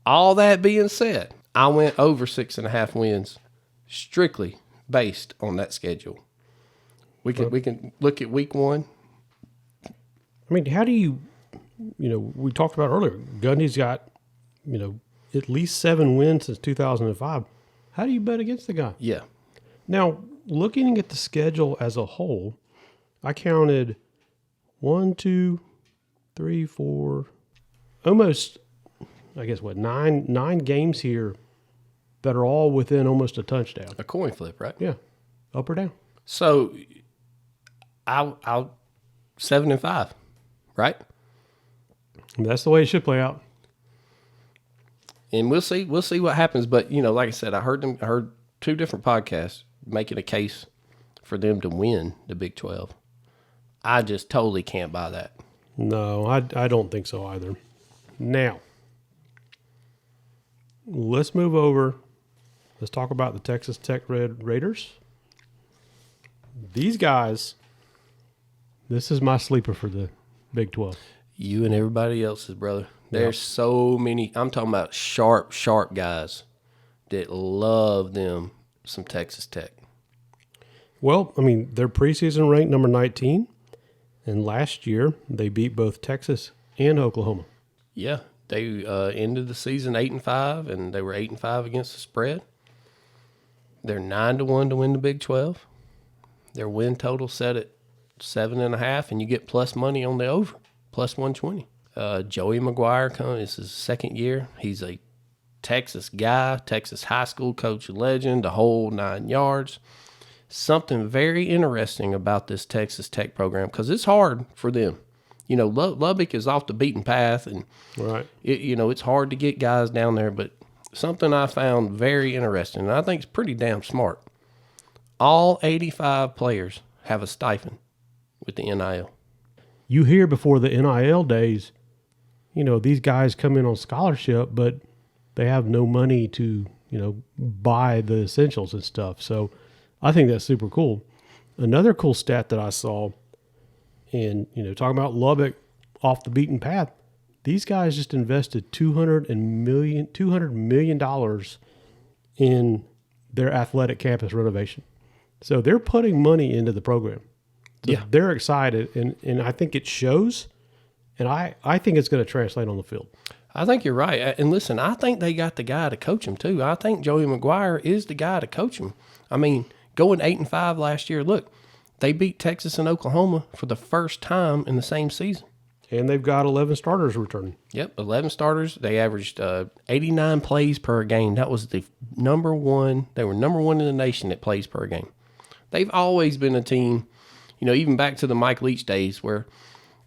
All that being said, I went over 6.5 wins strictly based on that schedule. We can look at week 1. I mean, how do you we talked about earlier, Gundy's got, at least 7 wins since 2005. How do you bet against the guy? Yeah. Now, looking at the schedule as a whole, I counted 1, 2, 3, 4, almost, I guess, 9 games here that are all within almost a touchdown. A coin flip, right? Yeah. Up or down. So, I'll 7-5, right? And that's the way it should play out. And we'll see what happens. But, like I said, I heard 2 different podcasts making a case for them to win the Big 12. I just totally can't buy that. No, I don't think so either. Now, let's move over. Let's talk about the Texas Tech Red Raiders. These guys This is my sleeper for the Big 12. You and everybody else's, brother. There's so many. I'm talking about sharp guys that love them some Texas Tech. Well, I mean, they're preseason ranked number 19, and last year they beat both Texas and Oklahoma. Yeah, they ended the season 8-5, and they were 8-5 against the spread. They're 9-1 to win the Big 12. Their win total set at 7.5, and you get plus money on the over, plus 120. Joey McGuire, this is his second year. He's a Texas guy, Texas high school coach legend, the whole 9 yards. Something very interesting about this Texas Tech program, because it's hard for them. You know, Lubbock is off the beaten path, and right. It's hard to get guys down there, but something I found very interesting, and I think it's pretty damn smart. All 85 players have a stipend with the NIL. You hear before the NIL days, these guys come in on scholarship, but they have no money to, buy the essentials and stuff. So I think that's super cool. Another cool stat that I saw, and, talking about Lubbock off the beaten path, these guys just invested $200 million in their athletic campus renovation. So they're putting money into the program. So yeah. They're excited, and I think it shows, and I think it's going to translate on the field. I think you're right. And listen, I think they got the guy to coach him too. I think Joey McGuire is the guy to coach him. I mean, going 8-5 last year, look, they beat Texas and Oklahoma for the first time in the same season. And they've got 11 starters returning. Yep, 11 starters. They averaged 89 plays per game. That was the number one. They were number one in the nation at plays per game. They've always been a team, even back to the Mike Leach days where,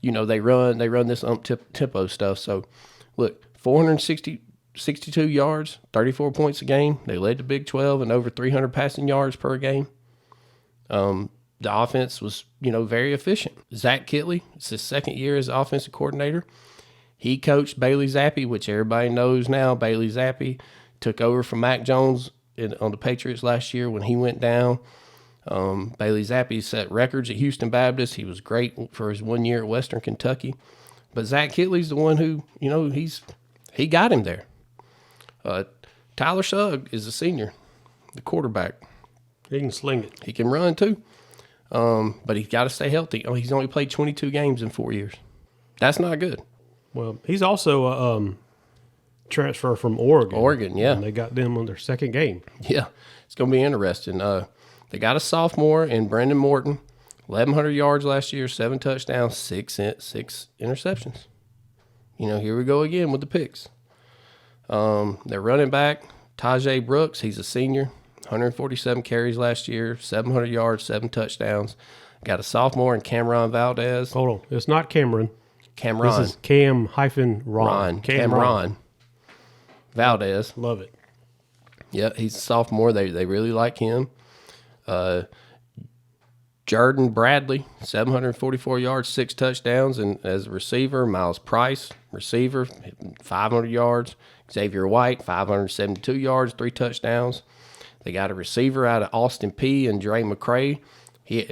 they run this tempo stuff. So, look, 462 yards, 34 points a game. They led the Big 12 and over 300 passing yards per game. The offense was, very efficient. Zach Kitley, it's his second year as offensive coordinator. He coached Bailey Zappi, which everybody knows now. Bailey Zappi took over from Mac Jones on the Patriots last year when he went down. Bailey Zappi set records at Houston Baptist. He was great for his 1 year at Western Kentucky. But Zach Kitley's the one who, he got him there. Tyler Sugg is a senior, the quarterback. He can sling it. He can run too. But he's got to stay healthy. He's only played 22 games in 4 years. That's not good. Well, he's also a transfer from Oregon. Oregon, yeah. And they got them on their second game. Yeah, it's going to be interesting. They got a sophomore in Brendan Morton, 1,100 yards last year, 7 touchdowns, 6 interceptions. Here we go again with the picks. Their running back, Tajay Brooks, he's a senior. 147 carries last year, 700 yards, 7 touchdowns. Got a sophomore in Cameron Valdez. Hold on. It's not Cameron. Cameron. This is Cam-Ron. Cameron Valdez. Love it. Yeah, he's a sophomore. They really like him. Jordan Bradley, 744 yards, 6 touchdowns. And as a receiver, Miles Price, receiver, 500 yards. Xavier White, 572 yards, 3 touchdowns. They got a receiver out of Austin Peay and Dre McCray.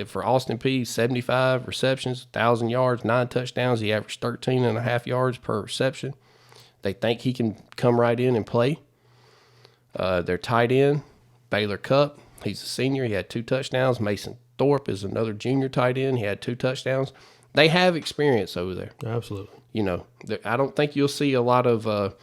For Austin Peay, 75 receptions, 1,000 yards, 9 touchdowns. He averaged 13.5 yards per reception. They think he can come right in and play. Their tight end, Baylor Cupp, he's a senior. He had 2 touchdowns. Mason Thorpe is another junior tight end. He had 2 touchdowns. They have experience over there. Absolutely. I don't think you'll see a lot of,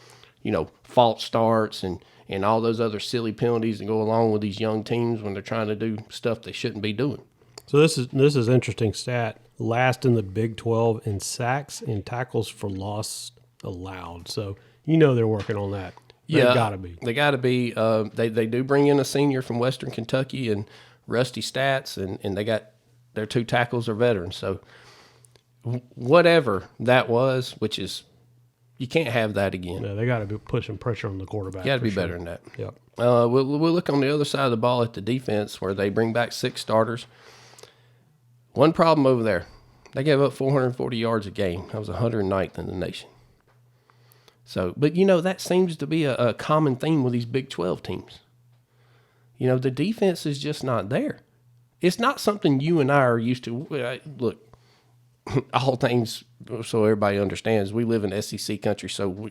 false starts and all those other silly penalties that go along with these young teams when they're trying to do stuff they shouldn't be doing. So this is interesting stat. Last in the Big 12 in sacks and tackles for loss allowed. So they're working on that. They got to be. They got to be. They do bring in a senior from Western Kentucky and Rusty Stats, and they got their 2 tackles are veterans. So whatever that was, which is, you can't have that again. Yeah, they got to be pushing pressure on the quarterback. You got to be better than that. Yep. We'll look on the other side of the ball at the defense where they bring back 6 starters. One problem over there, they gave up 440 yards a game. That was 109th in the nation. So, but that seems to be a common theme with these Big 12 teams. The defense is just not there. It's not something you and I are used to. Look, all things, so everybody understands, we live in SEC country, so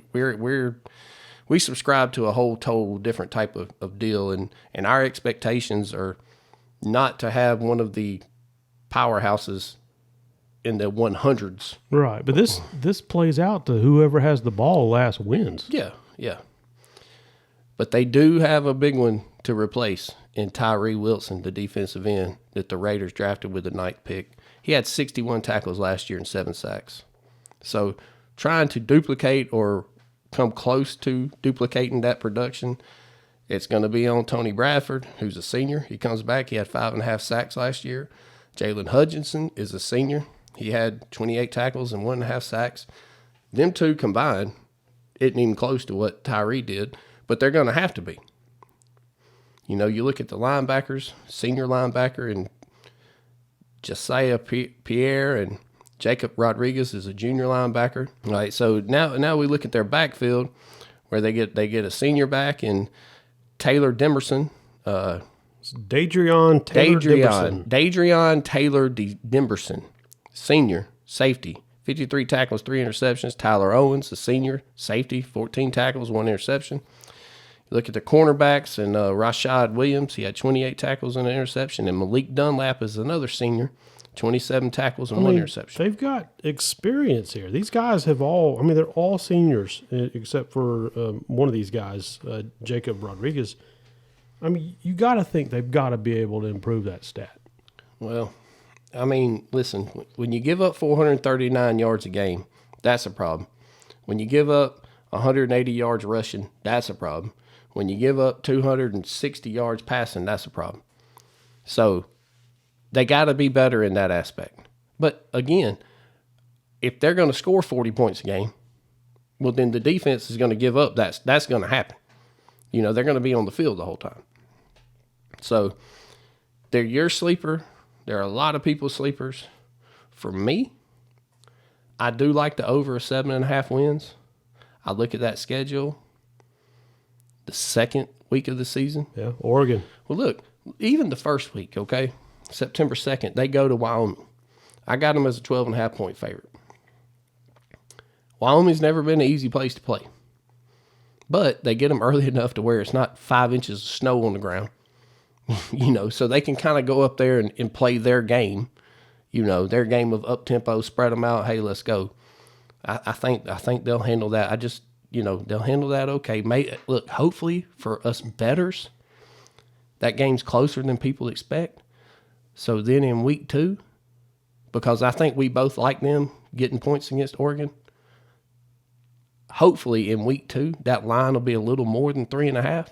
we subscribe to a whole total different type of deal, and our expectations are not to have one of the powerhouses in the 100s. Right, but this plays out to whoever has the ball last wins. Yeah. But they do have a big one to replace in Tyree Wilson, the defensive end that the Raiders drafted with the 9th pick. He had 61 tackles last year and 7 sacks. So trying to duplicate or come close to duplicating that production, it's going to be on Tony Bradford, who's a senior. He comes back. He had 5.5 sacks last year. Jalen Hutchinson is a senior. He had 28 tackles and 1.5 sacks. Them two combined isn't even close to what Tyree did, but they're going to have to be. You know, you look at the linebackers, senior linebacker, and Josiah Pierre and Jacob Rodriguez is a junior linebacker. All right, so now we look at their backfield where they get a senior back in Taylor Demerson. Dadrian Taylor Demerson, senior safety, 53 tackles, 3 interceptions. Tyler Owens, a senior safety, 14 tackles, 1 interception. You look at the cornerbacks, and Rashad Williams, he had 28 tackles and an interception, and Malik Dunlap is another senior, 27 tackles and 1 interception. They've got experience here. These guys have all, they're all seniors except for one of these guys, Jacob Rodriguez. You got to think they've got to be able to improve that stat. Well, listen, when you give up 439 yards a game, that's a problem. When you give up 180 yards rushing, that's a problem. When you give up 260 yards passing, that's a problem. So they got to be better in that aspect. But again, if they're going to score 40 points a game, well, then the defense is going to give up. That's going to happen. You know, they're going to be on the field the whole time. So they're your sleeper. There are a lot of people's sleepers. For me, I do like the over 7.5 wins. I look at that schedule, the second week of the season. Yeah, Oregon. Well, look, even the first week, okay, September 2nd, they go to Wyoming. I got them as a 12.5 point favorite. Wyoming's never been an easy place to play. But they get them early enough to where it's not 5 inches of snow on the ground, you know, so they can kind of go up there and play their game, you know, their game of up-tempo, spread them out, hey, let's go. I think they'll handle that. They'll handle that okay. Look, hopefully for us bettors, that game's closer than people expect. So then in week 2, because I think we both like them getting points against Oregon, hopefully in week 2, that line will be a little more than 3.5,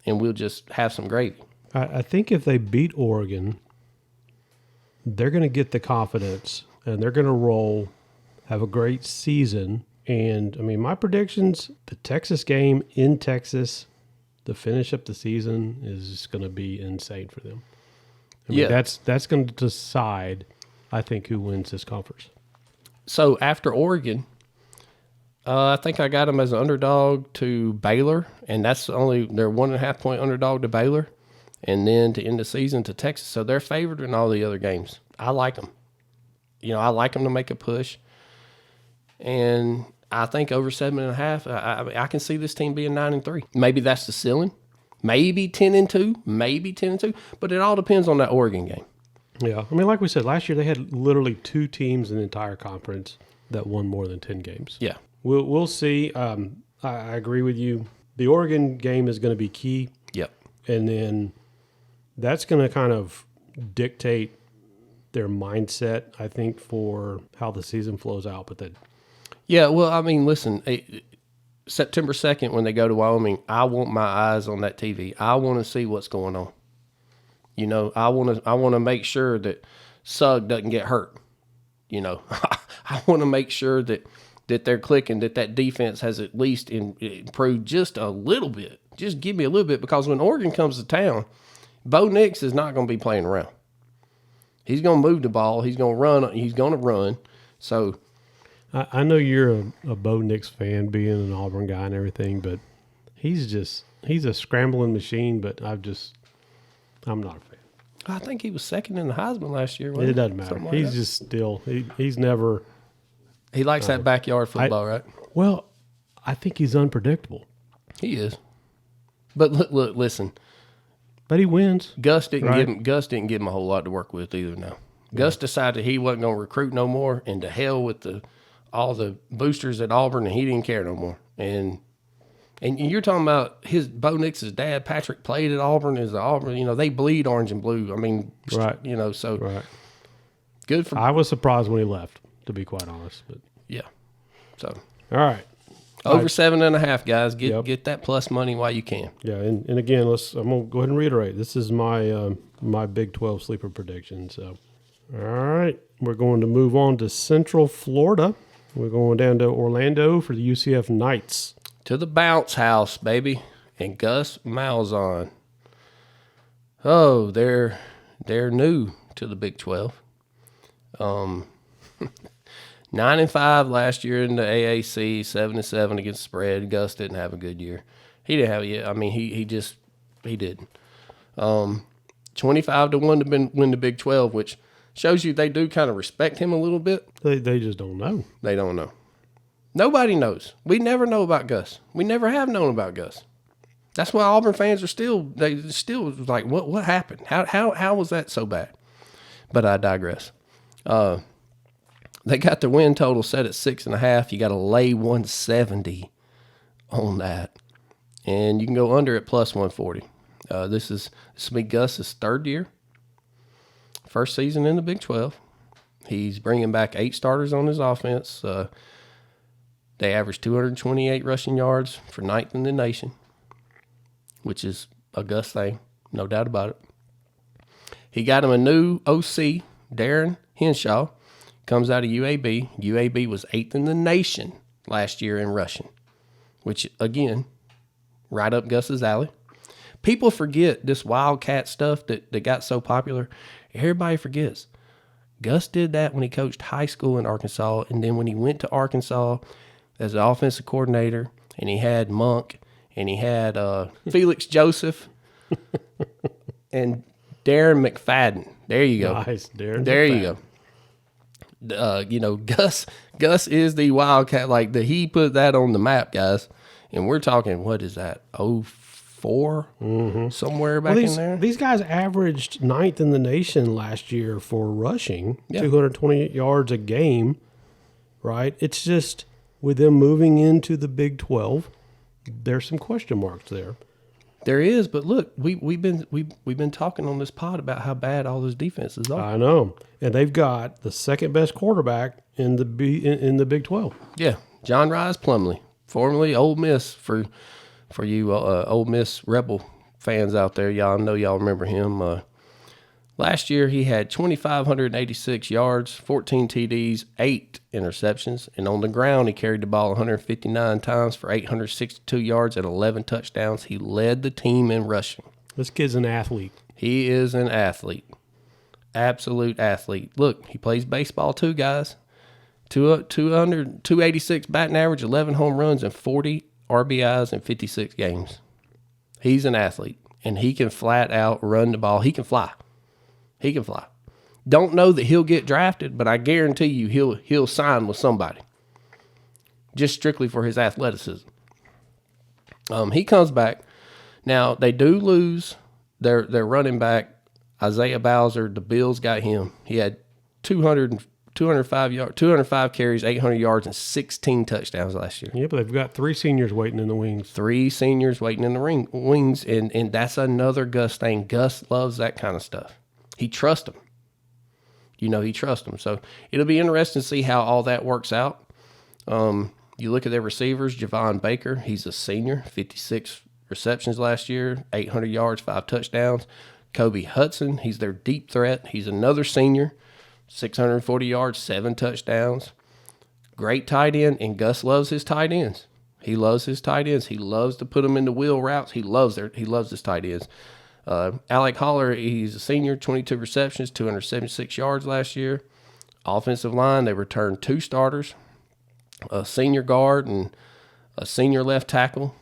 and we'll just have some gravy. I think if they beat Oregon, they're going to get the confidence, and they're going to roll, have a great season. And, my predictions, the Texas game in Texas to finish up the season is just going to be insane for them. That's going to decide, I think, who wins this conference. So after Oregon, I think I got them as an underdog to Baylor, and they're 1.5 point underdog to Baylor, and then to end the season to Texas. So they're favored in all the other games. I like them. I like them to make a push, and I think over 7.5. I can see this team being 9-3. Maybe that's the ceiling. Maybe 10-2. But it all depends on that Oregon game. Yeah, like we said, last year they had literally 2 teams in the entire conference that won more than 10 games. Yeah. We'll see. I agree with you. The Oregon game is going to be key. Yep. And then that's going to kind of dictate their mindset, I think, for how the season flows out. Yeah, well, listen, September 2nd when they go to Wyoming, I want my eyes on that TV. I want to see what's going on. I want to make sure that Sugg doesn't get hurt. I want to make sure that they're clicking, that defense has at least improved just a little bit. Just give me a little bit, because when Oregon comes to town, Bo Nix is not going to be playing around. He's going to move the ball. He's going to run. So I know you're a Bo Nix fan, being an Auburn guy and everything, but he's a scrambling machine, but I'm not a fan. I think he was second in the Heisman last year. Wasn't It doesn't matter. Something like He's that. just still, he's never. He likes that backyard football, right? Well, I think he's unpredictable. He is. But look, listen. But he wins. Gus didn't give him a whole lot to work with either. Now, Gus decided he wasn't going to recruit no more, and to hell with all the boosters at Auburn, and he didn't care no more. And you're talking about Bo Nix's dad, Patrick, played at Auburn. Is Auburn? You know, they bleed orange and blue. I mean, right. You know, so right. Good for. I was surprised when he left, to be quite honest. But yeah. So all right. Over 7.5, guys. Get that plus money while you can. Yeah, and again, I'm gonna go ahead and reiterate. This is my my Big 12 sleeper prediction. So, all right, we're going to move on to Central Florida. We're going down to Orlando for the UCF Knights. To the bounce house, baby, and Gus Malzahn. Oh, they're new to the Big 12. 9-5 last year in the AAC, 7-7 against the spread. Gus didn't have a good year. He didn't have it. I mean, he didn't. 25-1 to win the Big 12, which shows you they do kind of respect him a little bit. They just don't know. They don't know. Nobody knows. We never know about Gus. We never have known about Gus. That's why Auburn fans are still like, what happened? How was that so bad? But I digress. They got their win total set at 6.5. You got to lay 170 on that, and you can go under at plus 140. This will be Gus's third year, first season in the Big 12. He's bringing back 8 starters on his offense. They average 228 rushing yards for 9th in the nation, which is a Gus thing, no doubt about it. He got him a new OC, Darren Henshaw. Comes out of UAB. UAB was 8th in the nation last year in rushing, which, again, right up Gus's alley. People forget this Wildcat stuff that got so popular. Everybody forgets. Gus did that when he coached high school in Arkansas, and then when he went to Arkansas as an offensive coordinator, and he had Monk, and he had Felix Joseph, and Darren McFadden. There you go. Nice, Darren. There McFadden. you go. Gus is the Wildcat. Like he put that on the map, guys. And we're talking, what is that? 04? Somewhere back in there. These guys averaged 9th in the nation last year for rushing, 228 yards a game. Right? It's just with them moving into the Big 12, there's some question marks there. There is, but look, we've been talking on this pod about how bad all those defenses are. I know, and they've got the second best quarterback in the Big 12. Yeah, John Rice Plumlee, formerly Ole Miss for you Ole Miss Rebel fans out there. Y'all know y'all remember him. Last year he had 2,586 yards, 14 TDs, 8 interceptions, and on the ground he carried the ball 159 times for 862 yards and 11 touchdowns. He led the team in rushing. This kid's an athlete. He is an athlete. Absolute athlete. Look, he plays baseball too, guys. 286 batting average, 11 home runs, and 40 RBIs in 56 games. He's an athlete, and he can flat out run the ball. He can fly. He can fly. Don't know that he'll get drafted, but I guarantee you he'll sign with somebody. Just strictly for his athleticism. He comes back. Now, they do lose their running back, Isaiah Bowser. The Bills got him. He had 205 carries, 800 yards, and 16 touchdowns last year. Yeah, but they've got 3 seniors waiting in the wings. 3 seniors waiting in the wings, and that's another Gus thing. Gus loves that kind of stuff. He trusts them. He trusts them. So it'll be interesting to see how all that works out. You look at their receivers, Javon Baker, he's a senior, 56 receptions last year, 800 yards, 5 touchdowns. Kobe Hudson, he's their deep threat. He's another senior, 640 yards, 7 touchdowns. Great tight end, and Gus loves his tight ends. He loves his tight ends. He loves to put them into wheel routes. He loves his tight ends. Alec Holler, he's a senior, 22 receptions, 276 yards last year. Offensive line, they returned 2 starters, a senior guard and a senior left tackle,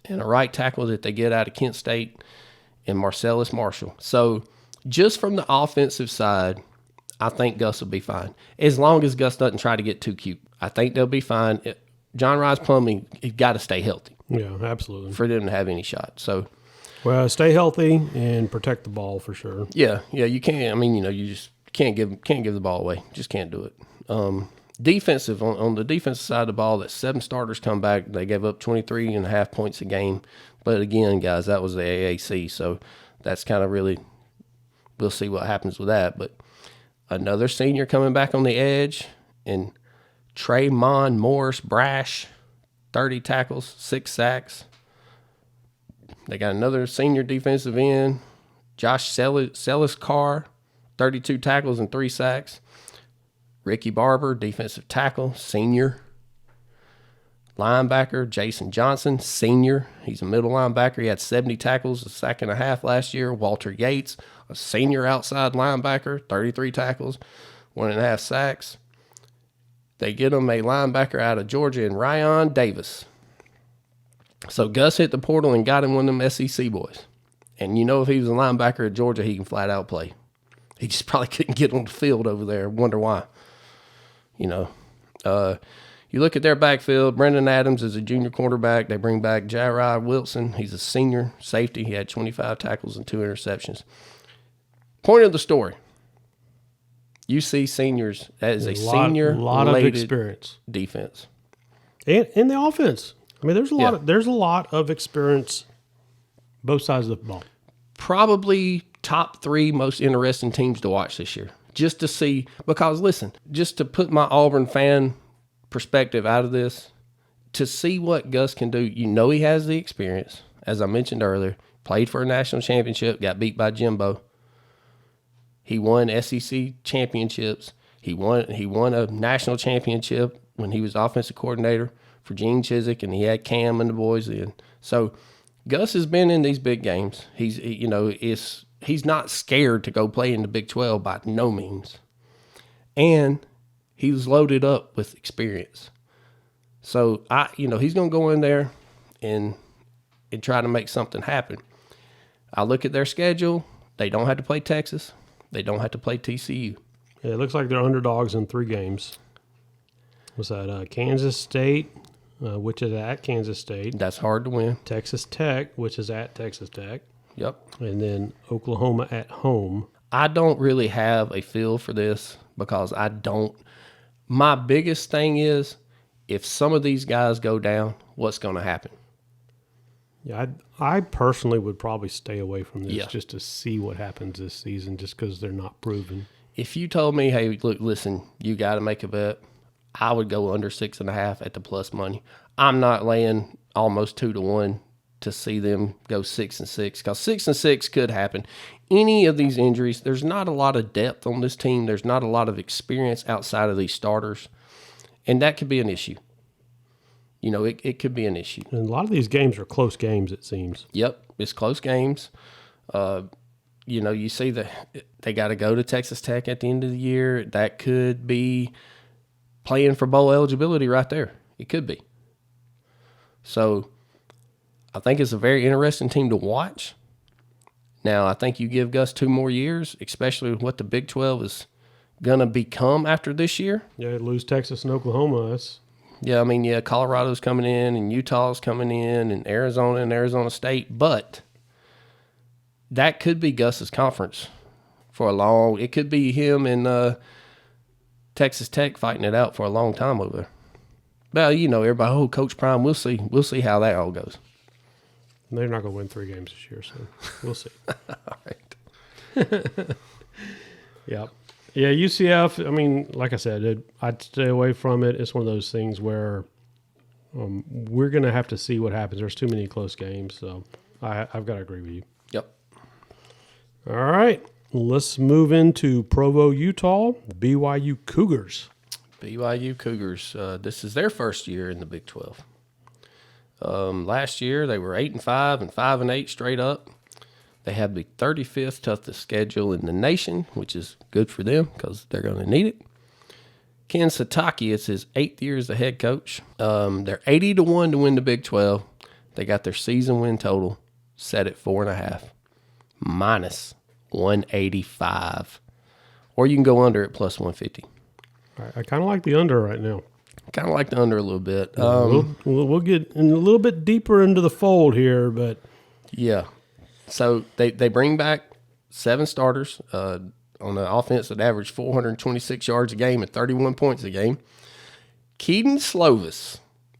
and a right tackle that they get out of Kent State, and Marcellus Marshall. So just from the offensive side, I think Gus will be fine. As long as Gus doesn't try to get too cute. I think they'll be fine. John Rice Plumbing, he's got to stay healthy. Yeah, absolutely. For them to have any shot. So, well, stay healthy and protect the ball for sure. Yeah, you can't. I mean, you just can't give the ball away. Just can't do it. Defensive on the defensive side of the ball, that 7 starters come back. They gave up 23.5 points a game. But again, guys, that was the AAC, so that's kind of really, we'll see what happens with that. But another senior coming back on the edge, and Traymon Morris Brash, 30 tackles, 6 sacks. They got another senior defensive end, Josh Sellis-Carr, 32 tackles and 3 sacks. Ricky Barber, defensive tackle, senior. Linebacker, Jason Johnson, senior. He's a middle linebacker. He had 70 tackles, a sack and a half last year. Walter Yates, a senior outside linebacker, 33 tackles, 1.5 sacks. They get him a linebacker out of Georgia in Ryan Davis. So Gus hit the portal and got him one of them SEC boys. And if he was a linebacker at Georgia, he can flat out play. He just probably couldn't get on the field over there. Wonder why. You look at their backfield. Brendan Adams is a junior quarterback. They bring back Jarai Wilson. He's a senior safety. He had 25 tackles and 2 interceptions. Point of the story. UC seniors, that is a senior-related of experience. Defense. And in the offense. I mean, there's a lot of experience both sides of the ball. Probably top 3 most interesting teams to watch this year. Just to see, because listen, just to put my Auburn fan perspective out of this, to see what Gus can do, he has the experience. As I mentioned earlier, played for a national championship, got beat by Jimbo. He won SEC championships. He won a national championship when he was offensive coordinator for Gene Chizik, and he had Cam and the boys then. So Gus has been in these big games. He's not scared to go play in the Big 12 by no means. And he was loaded up with experience. So, he's going to go in there and try to make something happen. I look at their schedule. They don't have to play Texas. They don't have to play TCU. Yeah, it looks like they're underdogs in 3 games. Was that Kansas State, which is at Kansas State. That's hard to win. Texas Tech, which is at Texas Tech. Yep. And then Oklahoma at home. I don't really have a feel for this because my biggest thing is if some of these guys go down, what's going to happen? Yeah, I personally would probably stay away from this just to see what happens this season just because they're not proven. If you told me, hey, look, listen, you got to make a bet, I would go under 6.5 at the plus money. I'm not laying almost 2-1 to see them go 6-6 because 6-6 could happen. Any of these injuries, there's not a lot of depth on this team. There's not a lot of experience outside of these starters, and that could be an issue. It could be an issue. And a lot of these games are close games, it seems. Yep, it's close games. You see that they got to go to Texas Tech at the end of the year. That could be playing for bowl eligibility right there. It could be. So I think it's a very interesting team to watch. Now, I think you give Gus 2 more years, especially with what the Big 12 is going to become after this year. Yeah, lose Texas and Oklahoma. Colorado's coming in, and Utah's coming in, and Arizona State. But that could be Gus's conference for a long – it could be him and Texas Tech fighting it out for a long time over there. Well, everybody, Coach Prime, we'll see. We'll see how that all goes. They're not going to win 3 games this year, so we'll see. All right. Yep. Yeah, UCF, like I said, I'd stay away from it. It's one of those things where we're going to have to see what happens. There's too many close games, so I've got to agree with you. Yep. All right. Let's move into Provo, Utah, BYU Cougars. BYU Cougars. This is their first year in the Big 12. Last year, they were 8-5 and 5-8 straight up. They have the 35th toughest schedule in the nation, which is good for them because they're going to need it. Ken Satake, it's his 8th year as the head coach. They're 80-1 to win the Big 12. They got their season win total set at 4.5, minus 185. Or you can go under at plus 150. I kind of like the under right now. Kind of like the under a little bit. We'll get in a little bit deeper into the fold here, but yeah. So they bring back 7 starters on the offense that averaged 426 yards a game and 31 points a game. Keaton Slovis,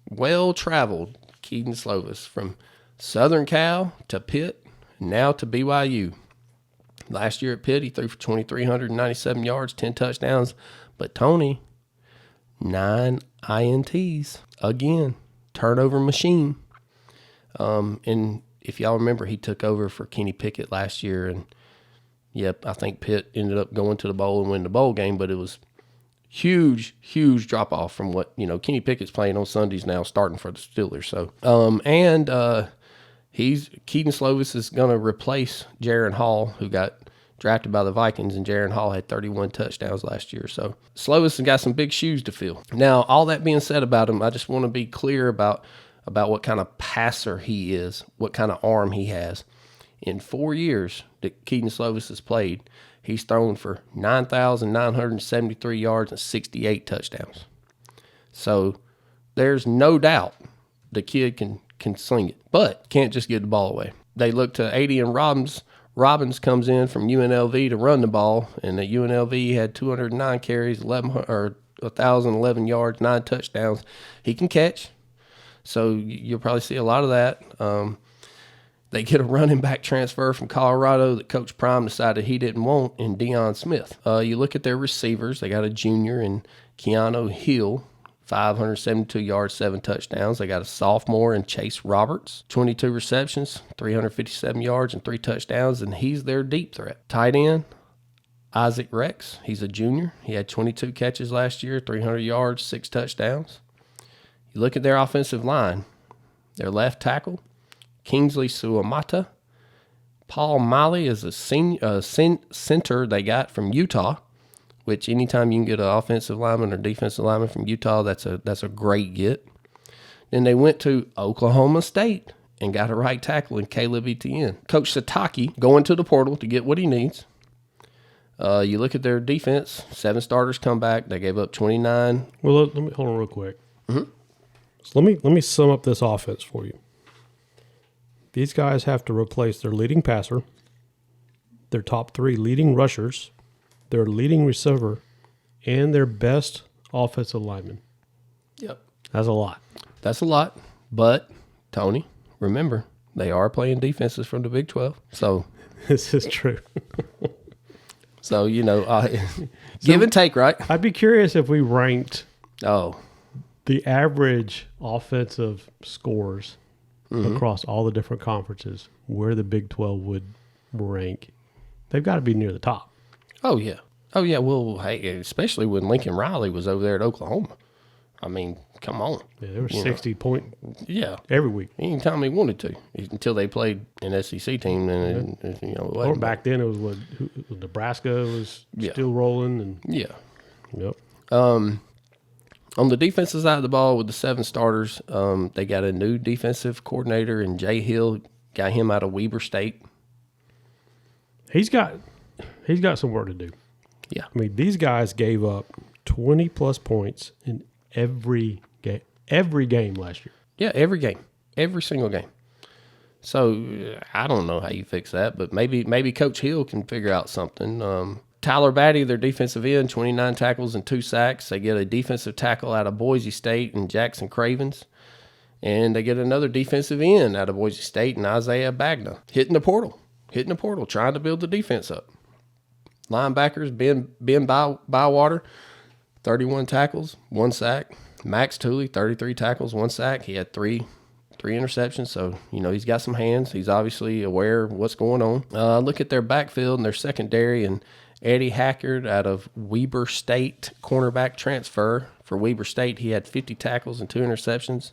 well-traveled Keaton Slovis, from Southern Cal to Pitt, now to BYU. Last year at Pitt, he threw for 2,397 yards, 10 touchdowns. But Tony, 9 INTs. Again, turnover machine. And if y'all remember, he took over for Kenny Pickett last year. And, yep, I think Pitt ended up going to the bowl and winning the bowl game. But it was huge drop-off from what, Kenny Pickett's playing on Sundays now, starting for the Steelers. So, Keaton Slovis is going to replace Jaron Hall, who got drafted by the Vikings, and Jaron Hall had 31 touchdowns last year. So Slovis has got some big shoes to fill. Now, all that being said about him, I just want to be clear about what kind of passer he is, what kind of arm he has. In 4 years that Keaton Slovis has played, he's thrown for 9,973 yards and 68 touchdowns. So there's no doubt the kid can sling it, but can't just get the ball away. They look to Adian Robbins. Robbins comes in from UNLV to run the ball, and at UNLV had 209 carries, 1,011 yards, 9 touchdowns. He can catch, so you'll probably see a lot of that. They get a running back transfer from Colorado that Coach Prime decided he didn't want in Deion Smith. You look at their receivers. They got a junior in Keanu Hill, 572 yards, 7 touchdowns. They got a sophomore in Chase Roberts, 22 receptions, 357 yards, and 3 touchdowns, and he's their deep threat. Tight end, Isaac Rex. He's a junior. He had 22 catches last year, 300 yards, 6 touchdowns. You look at their offensive line. Their left tackle, Kingsley Suamata. Paul Miley is a center they got from Utah, which anytime you can get an offensive lineman or defensive lineman from Utah, that's a great get. Then they went to Oklahoma State and got a right tackle in Caleb Etienne. Coach Sataki going to the portal to get what he needs. You look at their defense, 7 starters come back. They gave up 29. Well, let me hold on real quick. Mm-hmm. So let me sum up this offense for you. These guys have to replace their leading passer, their top 3 leading rushers, their leading receiver, and their best offensive lineman. Yep. That's a lot. That's a lot. But, Tony, remember, they are playing defenses from the Big 12. So this is true. So, give and take, right? I'd be curious if we ranked the average offensive scores across all the different conferences, where the Big 12 would rank. They've got to be near the top. Oh, yeah. Well, hey, especially when Lincoln Riley was over there at Oklahoma. I mean, come on. Yeah, there was 60 point every week. Anytime he wanted to, until they played an SEC team. And, or back then it was Nebraska was still rolling. And Yep. On the defensive side of the ball with the 7 starters, they got a new defensive coordinator in Jay Hill. Got him out of Weber State. He's got some work to do. Yeah. I mean, these guys gave up 20-plus points in every game last year. Yeah, every game. Every single game. So, I don't know how you fix that, but maybe Coach Hill can figure out something. Tyler Batty, their defensive end, 29 tackles and 2 sacks. They get a defensive tackle out of Boise State and Jackson Cravens. And they get another defensive end out of Boise State and Isaiah Bagna. Hitting the portal, trying to build the defense up. Linebackers, Ben Bywater, 31 tackles, 1 sack. Max Tooley, 33 tackles, 1 sack. He had 3 interceptions, so, he's got some hands. He's obviously aware of what's going on. Look at their backfield and their secondary, and Eddie Hackard out of Weber State, cornerback transfer. For Weber State, he had 50 tackles and 2 interceptions.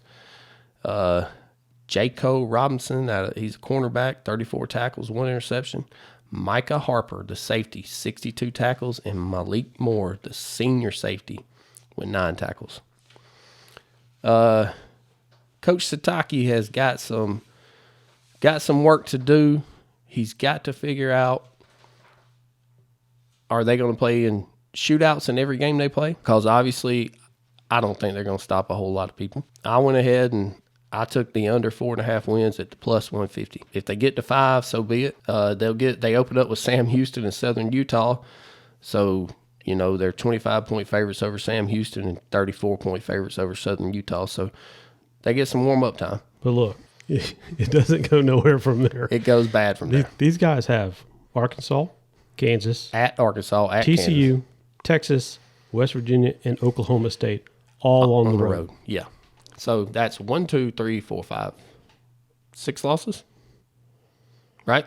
Jaco Robinson, he's a cornerback, 34 tackles, 1 interception. Micah Harper, the safety, 62 tackles, and Malik Moore, the senior safety, with 9 tackles. Coach Sataki has got some work to do. He's got to figure out are they going to play in shootouts in every game they play? Because obviously, I don't think they're going to stop a whole lot of people. I went ahead and I took the under 4.5 wins at the plus 150. If they get to 5, so be it. They open up with Sam Houston and Southern Utah. So, they're 25-point favorites over Sam Houston and 34-point favorites over Southern Utah. So they get some warm-up time. But look, it doesn't go nowhere from there. It goes bad from there. These guys have Arkansas, Kansas, at Arkansas, at TCU, Kansas. Texas, West Virginia, and Oklahoma State, all on the road. Yeah. So that's 1, 2, 3, 4, 5, 6 losses, right?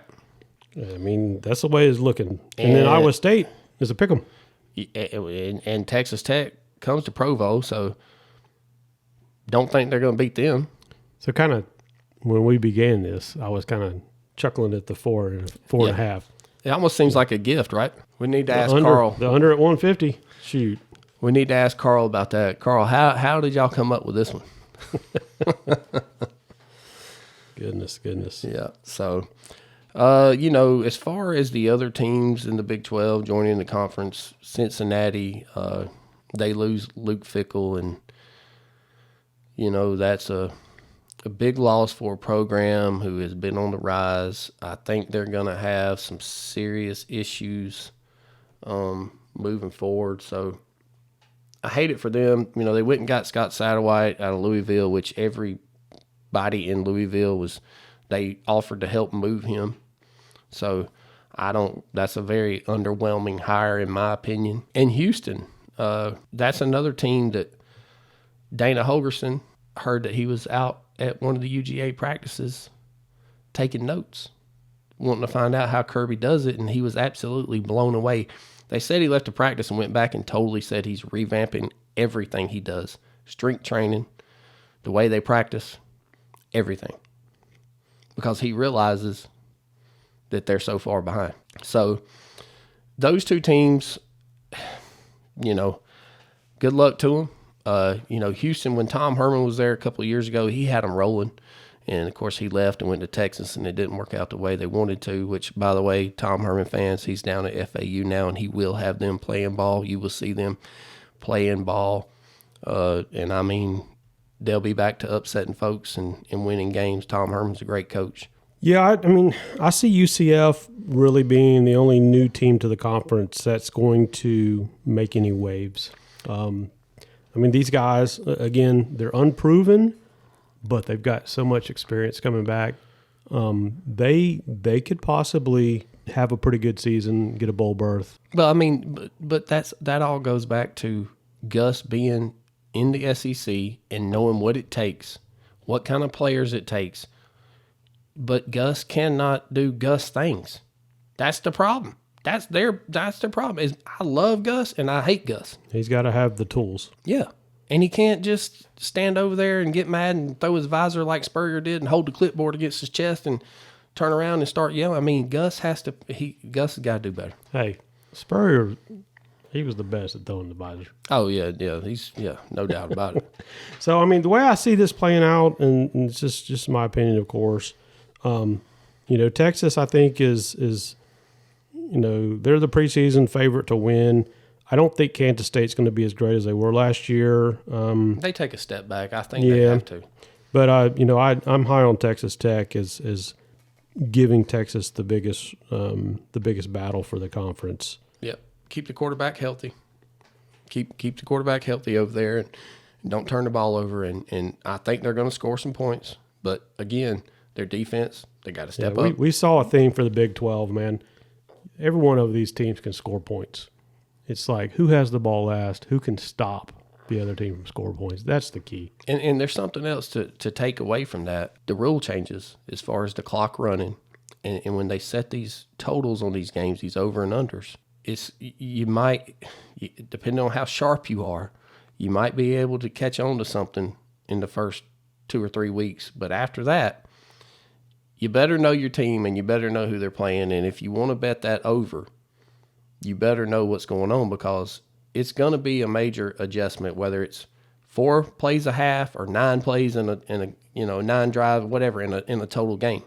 I mean, that's the way it's looking. And then Iowa State is a pick 'em. And Texas Tech comes to Provo, so don't think they're going to beat them. So kind of when we began this, I was kind of chuckling at the 4.5. It almost seems like a gift, right? We need to ask under, Carl. The under at 150. Shoot. We need to ask Carl about that. Carl, how did y'all come up with this one? Goodness. Yeah. So, as far as the other teams in the Big 12 joining the conference, Cincinnati, they lose Luke Fickell, and, that's a big loss for a program who has been on the rise. I think they're going to have some serious issues moving forward. So, I hate it for them. They went and got Scott Satterwhite out of Louisville, which everybody in Louisville they offered to help move him. So that's a very underwhelming hire in my opinion. And Houston, that's another team that Dana Holgerson heard that he was out at one of the UGA practices taking notes, wanting to find out how Kirby does it, and he was absolutely blown away. They said he left the practice and went back and totally said he's revamping everything he does. Strength training, the way they practice, everything. Because he realizes that they're so far behind. So those two teams, good luck to them. Houston, when Tom Herman was there a couple of years ago, he had them rolling. And, of course, he left and went to Texas, and it didn't work out the way they wanted to, which, by the way, Tom Herman fans, he's down at FAU now, and he will have them playing ball. You will see them playing ball. And, I mean, they'll be back to upsetting folks and winning games. Tom Herman's a great coach. Yeah, I see UCF really being the only new team to the conference that's going to make any waves. These guys, again, they're unproven, but they've got so much experience coming back. They could possibly have a pretty good season, get a bowl berth. Well, but that all goes back to Gus being in the SEC and knowing what it takes, what kind of players it takes. But Gus cannot do Gus things. That's the problem. That's their problem. Is I love Gus and I hate Gus. He's got to have the tools. Yeah. And he can't just stand over there and get mad and throw his visor like Spurrier did and hold the clipboard against his chest and turn around and start yelling. Gus has got to do better. Hey, Spurrier, he was the best at throwing the visor. Oh, yeah. He's no doubt about it. So, the way I see this playing out, and it's just my opinion, of course, Texas, I think, is they're the preseason favorite to win. I don't think Kansas State's going to be as great as they were last year. They take a step back. I think they have to. But I'm high on Texas Tech as giving Texas the biggest battle for the conference. Yep. Keep the quarterback healthy. Keep the quarterback healthy over there, and don't turn the ball over. And I think they're going to score some points. But again, their defense, they got to step up. We saw a theme for the Big 12, man. Every one of these teams can score points. It's like, who has the ball last? Who can stop the other team from scoring points? That's the key. And there's something else to take away from that. The rule changes as far as the clock running. And when they set these totals on these games, these over and unders, depending on how sharp you are, you might be able to catch on to something in the first 2 or 3 weeks. But after that, you better know your team and you better know who they're playing. And if you want to bet that over, you better know what's going on, because it's going to be a major adjustment, whether it's 4 plays a half or 9 plays in a 9 drive, whatever, in a total game.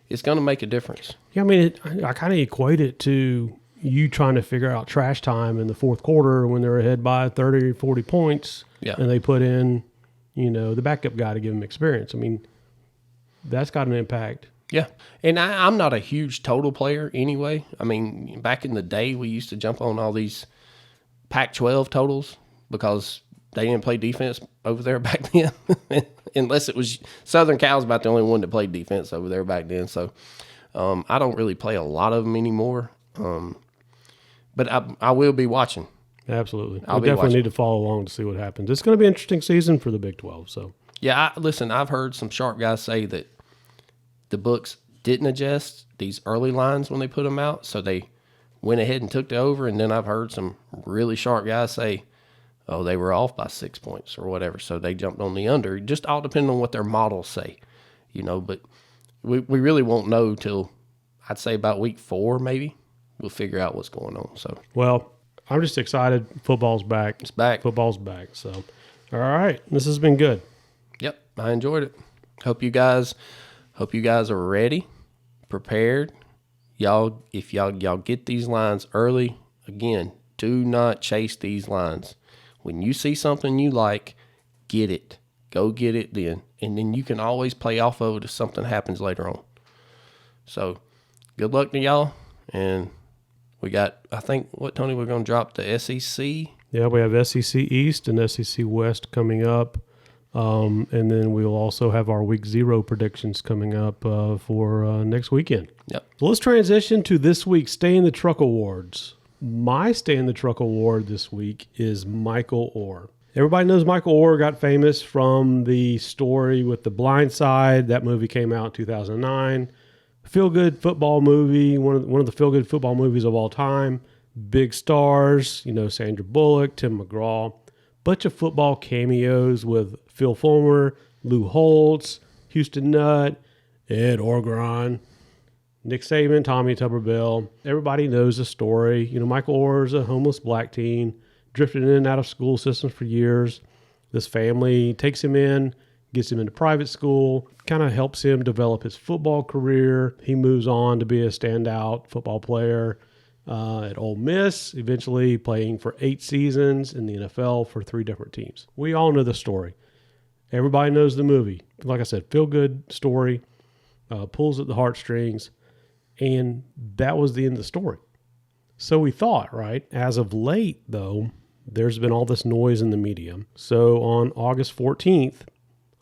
It's going to make a difference. Yeah, I kind of equate it to, you trying to figure out trash time in the fourth quarter when they're ahead by 30 or 40 points, and they put in, the backup guy to give them experience. I mean, that's got an impact. Yeah, and I'm not a huge total player anyway. I mean, back in the day, we used to jump on all these Pac-12 totals because they didn't play defense over there back then, unless it was Southern Cal's about the only one that played defense over there back then. So I don't really play a lot of them anymore, but I will be watching. Absolutely. We definitely need to follow along to see what happens. It's going to be an interesting season for the Big 12. So yeah, listen, I've heard some sharp guys say that the books didn't adjust these early lines when they put them out, so they went ahead and took the over, and then I've heard some really sharp guys say, oh, they were off by 6 points or whatever, so they jumped on the under. Just all depending on what their models say, but we really won't know till, I'd say, about week 4 maybe. We'll figure out what's going on. So, well, I'm just excited. Football's back. It's back. Football's back. So, all right. This has been good. Yep, I enjoyed it. Hope you guys are ready, prepared. If y'all get these lines early, again, do not chase these lines. When you see something you like, get it. Go get it then. And then you can always play off of it if something happens later on. So, good luck to y'all. And we got, I think, Tony, we're going to drop the SEC? Yeah, we have SEC East and SEC West coming up. And then we'll also have our week 0 predictions coming up for next weekend. Yep. So let's transition to this week's Stay in the Truck Awards. My Stay in the Truck Award this week is Michael Oher. Everybody knows Michael Oher got famous from the story with The Blind Side. That movie came out in 2009. Feel-good football movie, one of the feel-good football movies of all time. Big stars, Sandra Bullock, Tim McGraw. Bunch of football cameos with Phil Fulmer, Lou Holtz, Houston Nutt, Ed Orgeron, Nick Saban, Tommy Tuberville. Everybody knows the story. Michael Oher is a homeless black teen, drifted in and out of school systems for years. This family takes him in, gets him into private school, kind of helps him develop his football career. He moves on to be a standout football player at Ole Miss, eventually playing for 8 seasons in the NFL for 3 different teams. We all know the story. Everybody knows the movie. Like I said, feel-good story, pulls at the heartstrings, and that was the end of the story. So we thought, right? As of late, though, there's been all this noise in the media. So on August 14th,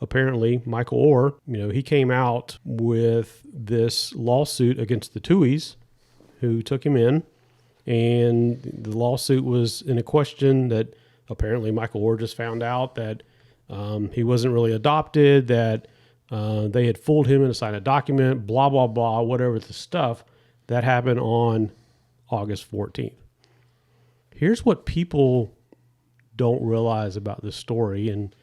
apparently Michael Oher, he came out with this lawsuit against the Tuohys who took him in. And the lawsuit was in a question that apparently Michael Oher just found out that he wasn't really adopted, that they had fooled him into sign a document, blah, blah, blah, whatever the stuff. That happened on August 14th. Here's what people don't realize about this story, and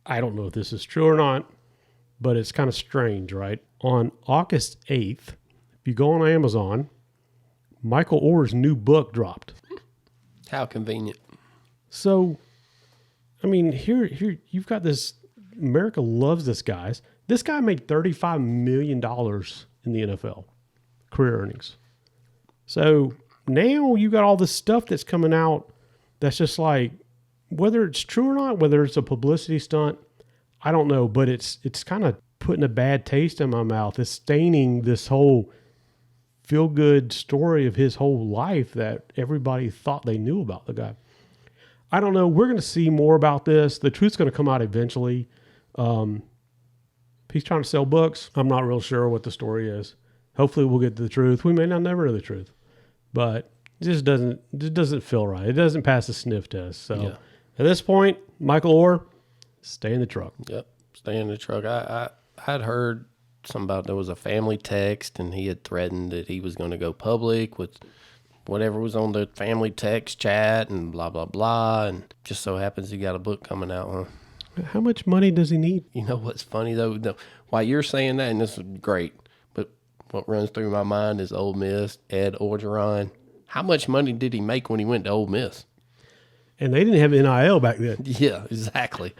I don't know if this is true or not, but it's kind of strange, right? On August 8th, if you go on Amazon, Michael Oher's new book dropped. How convenient. So, I mean, here you've got this, America loves this guy. This guy made $35 million in the NFL, career earnings. So now you got all this stuff that's coming out that's just like, whether it's true or not, whether it's a publicity stunt, I don't know, but it's kind of putting a bad taste in my mouth. It's staining this whole feel-good story of his whole life that everybody thought they knew about the guy. I don't know. We're going to see more about this. The truth's going to come out eventually. He's trying to sell books. I'm not real sure what the story is. Hopefully we'll get to the truth. We may not never know the truth, but it just doesn't feel right. It doesn't pass the sniff test. So At this point, Michael Oher, stay in the truck. Yep, stay in the truck. I'd heard something about there was a family text, and he had threatened that he was going to go public with whatever was on the family text chat and blah, blah, blah. And just so happens he got a book coming out, huh? How much money does he need? You know what's funny, though? While you're saying that, and this is great, but what runs through my mind is Ole Miss, Ed Orgeron. How much money did he make when he went to Ole Miss? And they didn't have NIL back then. Yeah, exactly.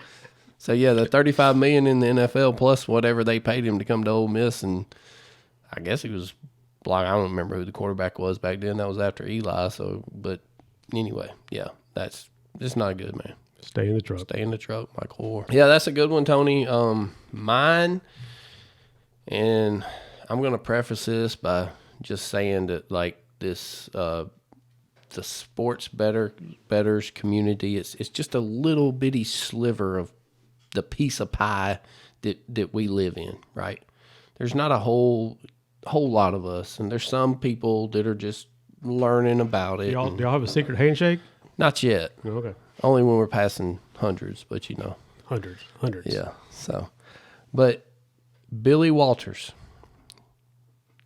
So, yeah, the $35 million in the NFL plus whatever they paid him to come to Ole Miss, and I guess he was block. I don't remember who the quarterback was back then. That was after Eli. So, but anyway, yeah, it's not good, man. Stay in the truck. Stay in the truck, Michael Orr. Yeah, that's a good one, Tony. Mine, and I'm going to preface this by just saying that, like, this, the sports bettors community, it's just a little bitty sliver of the piece of pie that we live in, right? There's not a whole lot of us, and there's some people that are just learning about it. Do y'all have a secret handshake? Not yet. Okay. Only when we're passing hundreds, but you know. Hundreds. Yeah. So, but Billy Walters,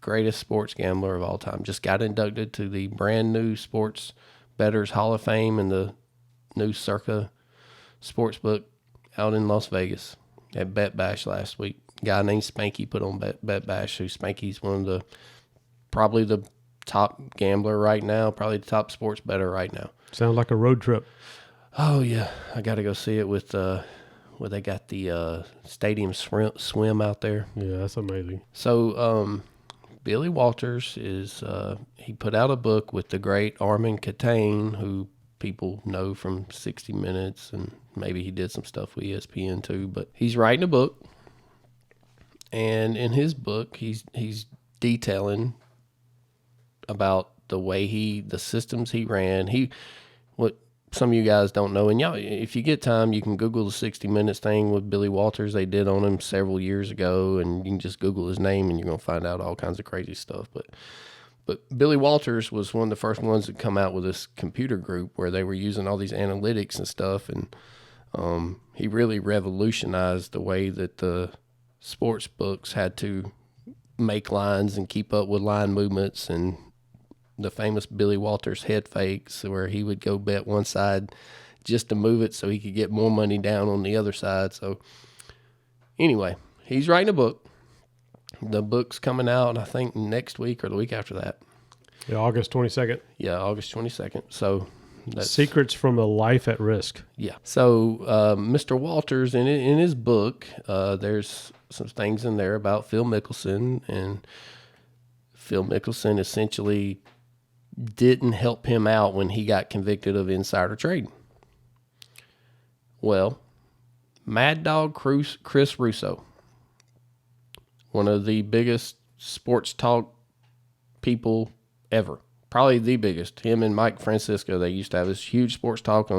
greatest sports gambler of all time, just got inducted to the brand new Sports Bettors Hall of Fame in the new Circa Sportsbook out in Las Vegas at Bet Bash last week. A guy named Spanky put on Bet Bash, who Spanky's probably the top gambler right now, probably the top sports bettor right now. Sounds like a road trip. Oh, yeah. I got to go see it with where they got the stadium swim out there. Yeah, that's amazing. So Billy Walters he put out a book with the great Armin Catane, who people know from 60 Minutes, and maybe he did some stuff with ESPN too, but he's writing a book. And in his book, he's detailing about the systems he ran. What some of you guys don't know, and y'all, if you get time, you can Google the 60 Minutes thing with Billy Walters. They did on him several years ago, and you can just Google his name, and you're gonna find out all kinds of crazy stuff. But Billy Walters was one of the first ones to come out with this computer group where they were using all these analytics and stuff, and he really revolutionized the way that the sports books had to make lines and keep up with line movements, and the famous Billy Walters head fakes where he would go bet one side just to move it so he could get more money down on the other side. So anyway, he's writing a book. The book's coming out, I think, next week or the week after that. Yeah, August 22nd. Yeah, August 22nd. So that's Secrets from a Life at Risk. Yeah. So Mr. Walters, in his book, there's some things in there about Phil Mickelson, and Phil Mickelson essentially didn't help him out when he got convicted of insider trading. Well, Mad Dog Chris Russo, one of the biggest sports talk people ever, probably the biggest. Him and Mike Francisco, they used to have this huge sports talk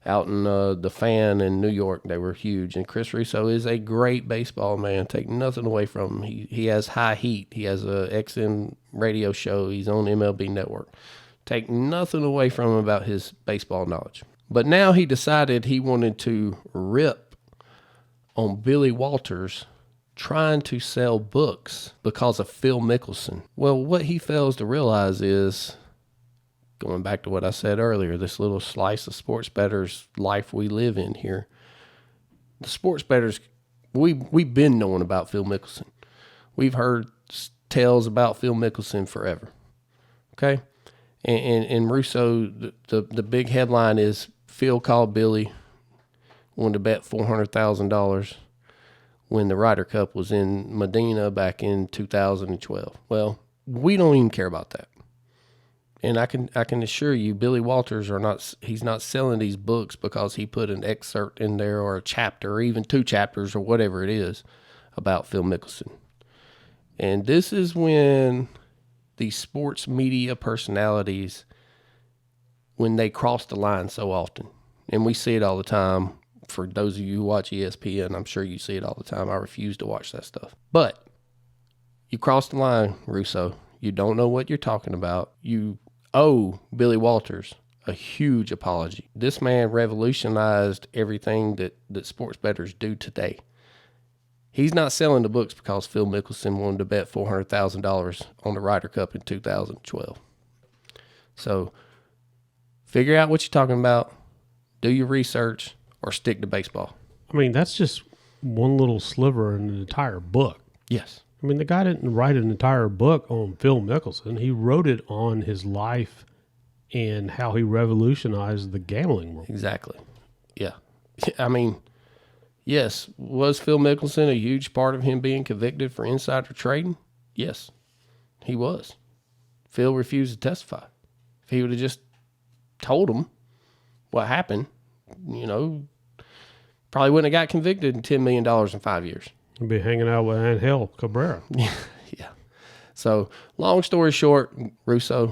out in the Fan in New York. They were huge. And Chris Russo is a great baseball man. Take nothing away from him. He has high heat. He has a XM radio show. He's on MLB Network. Take nothing away from him about his baseball knowledge. But now he decided he wanted to rip on Billy Walters trying to sell books because of Phil Mickelson. Well, what he fails to realize is, going back to what I said earlier, this little slice of sports bettors life we live in here. The sports bettors, we've been knowing about Phil Mickelson. We've heard tales about Phil Mickelson forever. Okay? And Russo, the big headline is Phil called Billy, wanted to bet $400,000 when the Ryder Cup was in Medina back in 2012. Well, we don't even care about that. And I can assure you, Billy Walters he's not selling these books because he put an excerpt in there or a chapter or even 2 chapters or whatever it is about Phil Mickelson. And this is when the sports media personalities, when they cross the line so often, and we see it all the time. For those of you who watch ESPN, I'm sure you see it all the time. I refuse to watch that stuff. But you cross the line, Russo. You don't know what you're talking about. You owe Billy Walters a huge apology. This man revolutionized everything that sports bettors do today. He's not selling the books because Phil Mickelson wanted to bet $400,000 on the Ryder Cup in 2012. So figure out what you're talking about, do your research, or stick to baseball. I mean, that's just one little sliver in an entire book. Yes. I mean, the guy didn't write an entire book on Phil Mickelson. He wrote it on his life and how he revolutionized the gambling world. Exactly. Yeah. I mean, yes, was Phil Mickelson a huge part of him being convicted for insider trading? Yes. He was. Phil refused to testify. If he would have just told him what happened, probably wouldn't have got convicted in $10 million in 5 years. He'll be hanging out with Angel Cabrera. Yeah. So, long story short,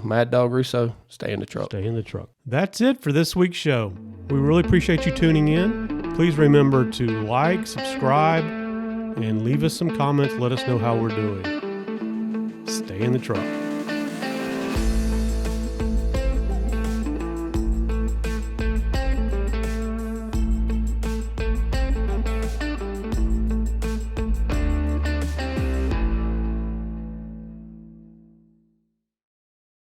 Mad Dog Russo, stay in the truck. Stay in the truck. That's it for this week's show. We really appreciate you tuning in. Please remember to like, subscribe, and leave us some comments. Let us know how we're doing. Stay in the truck.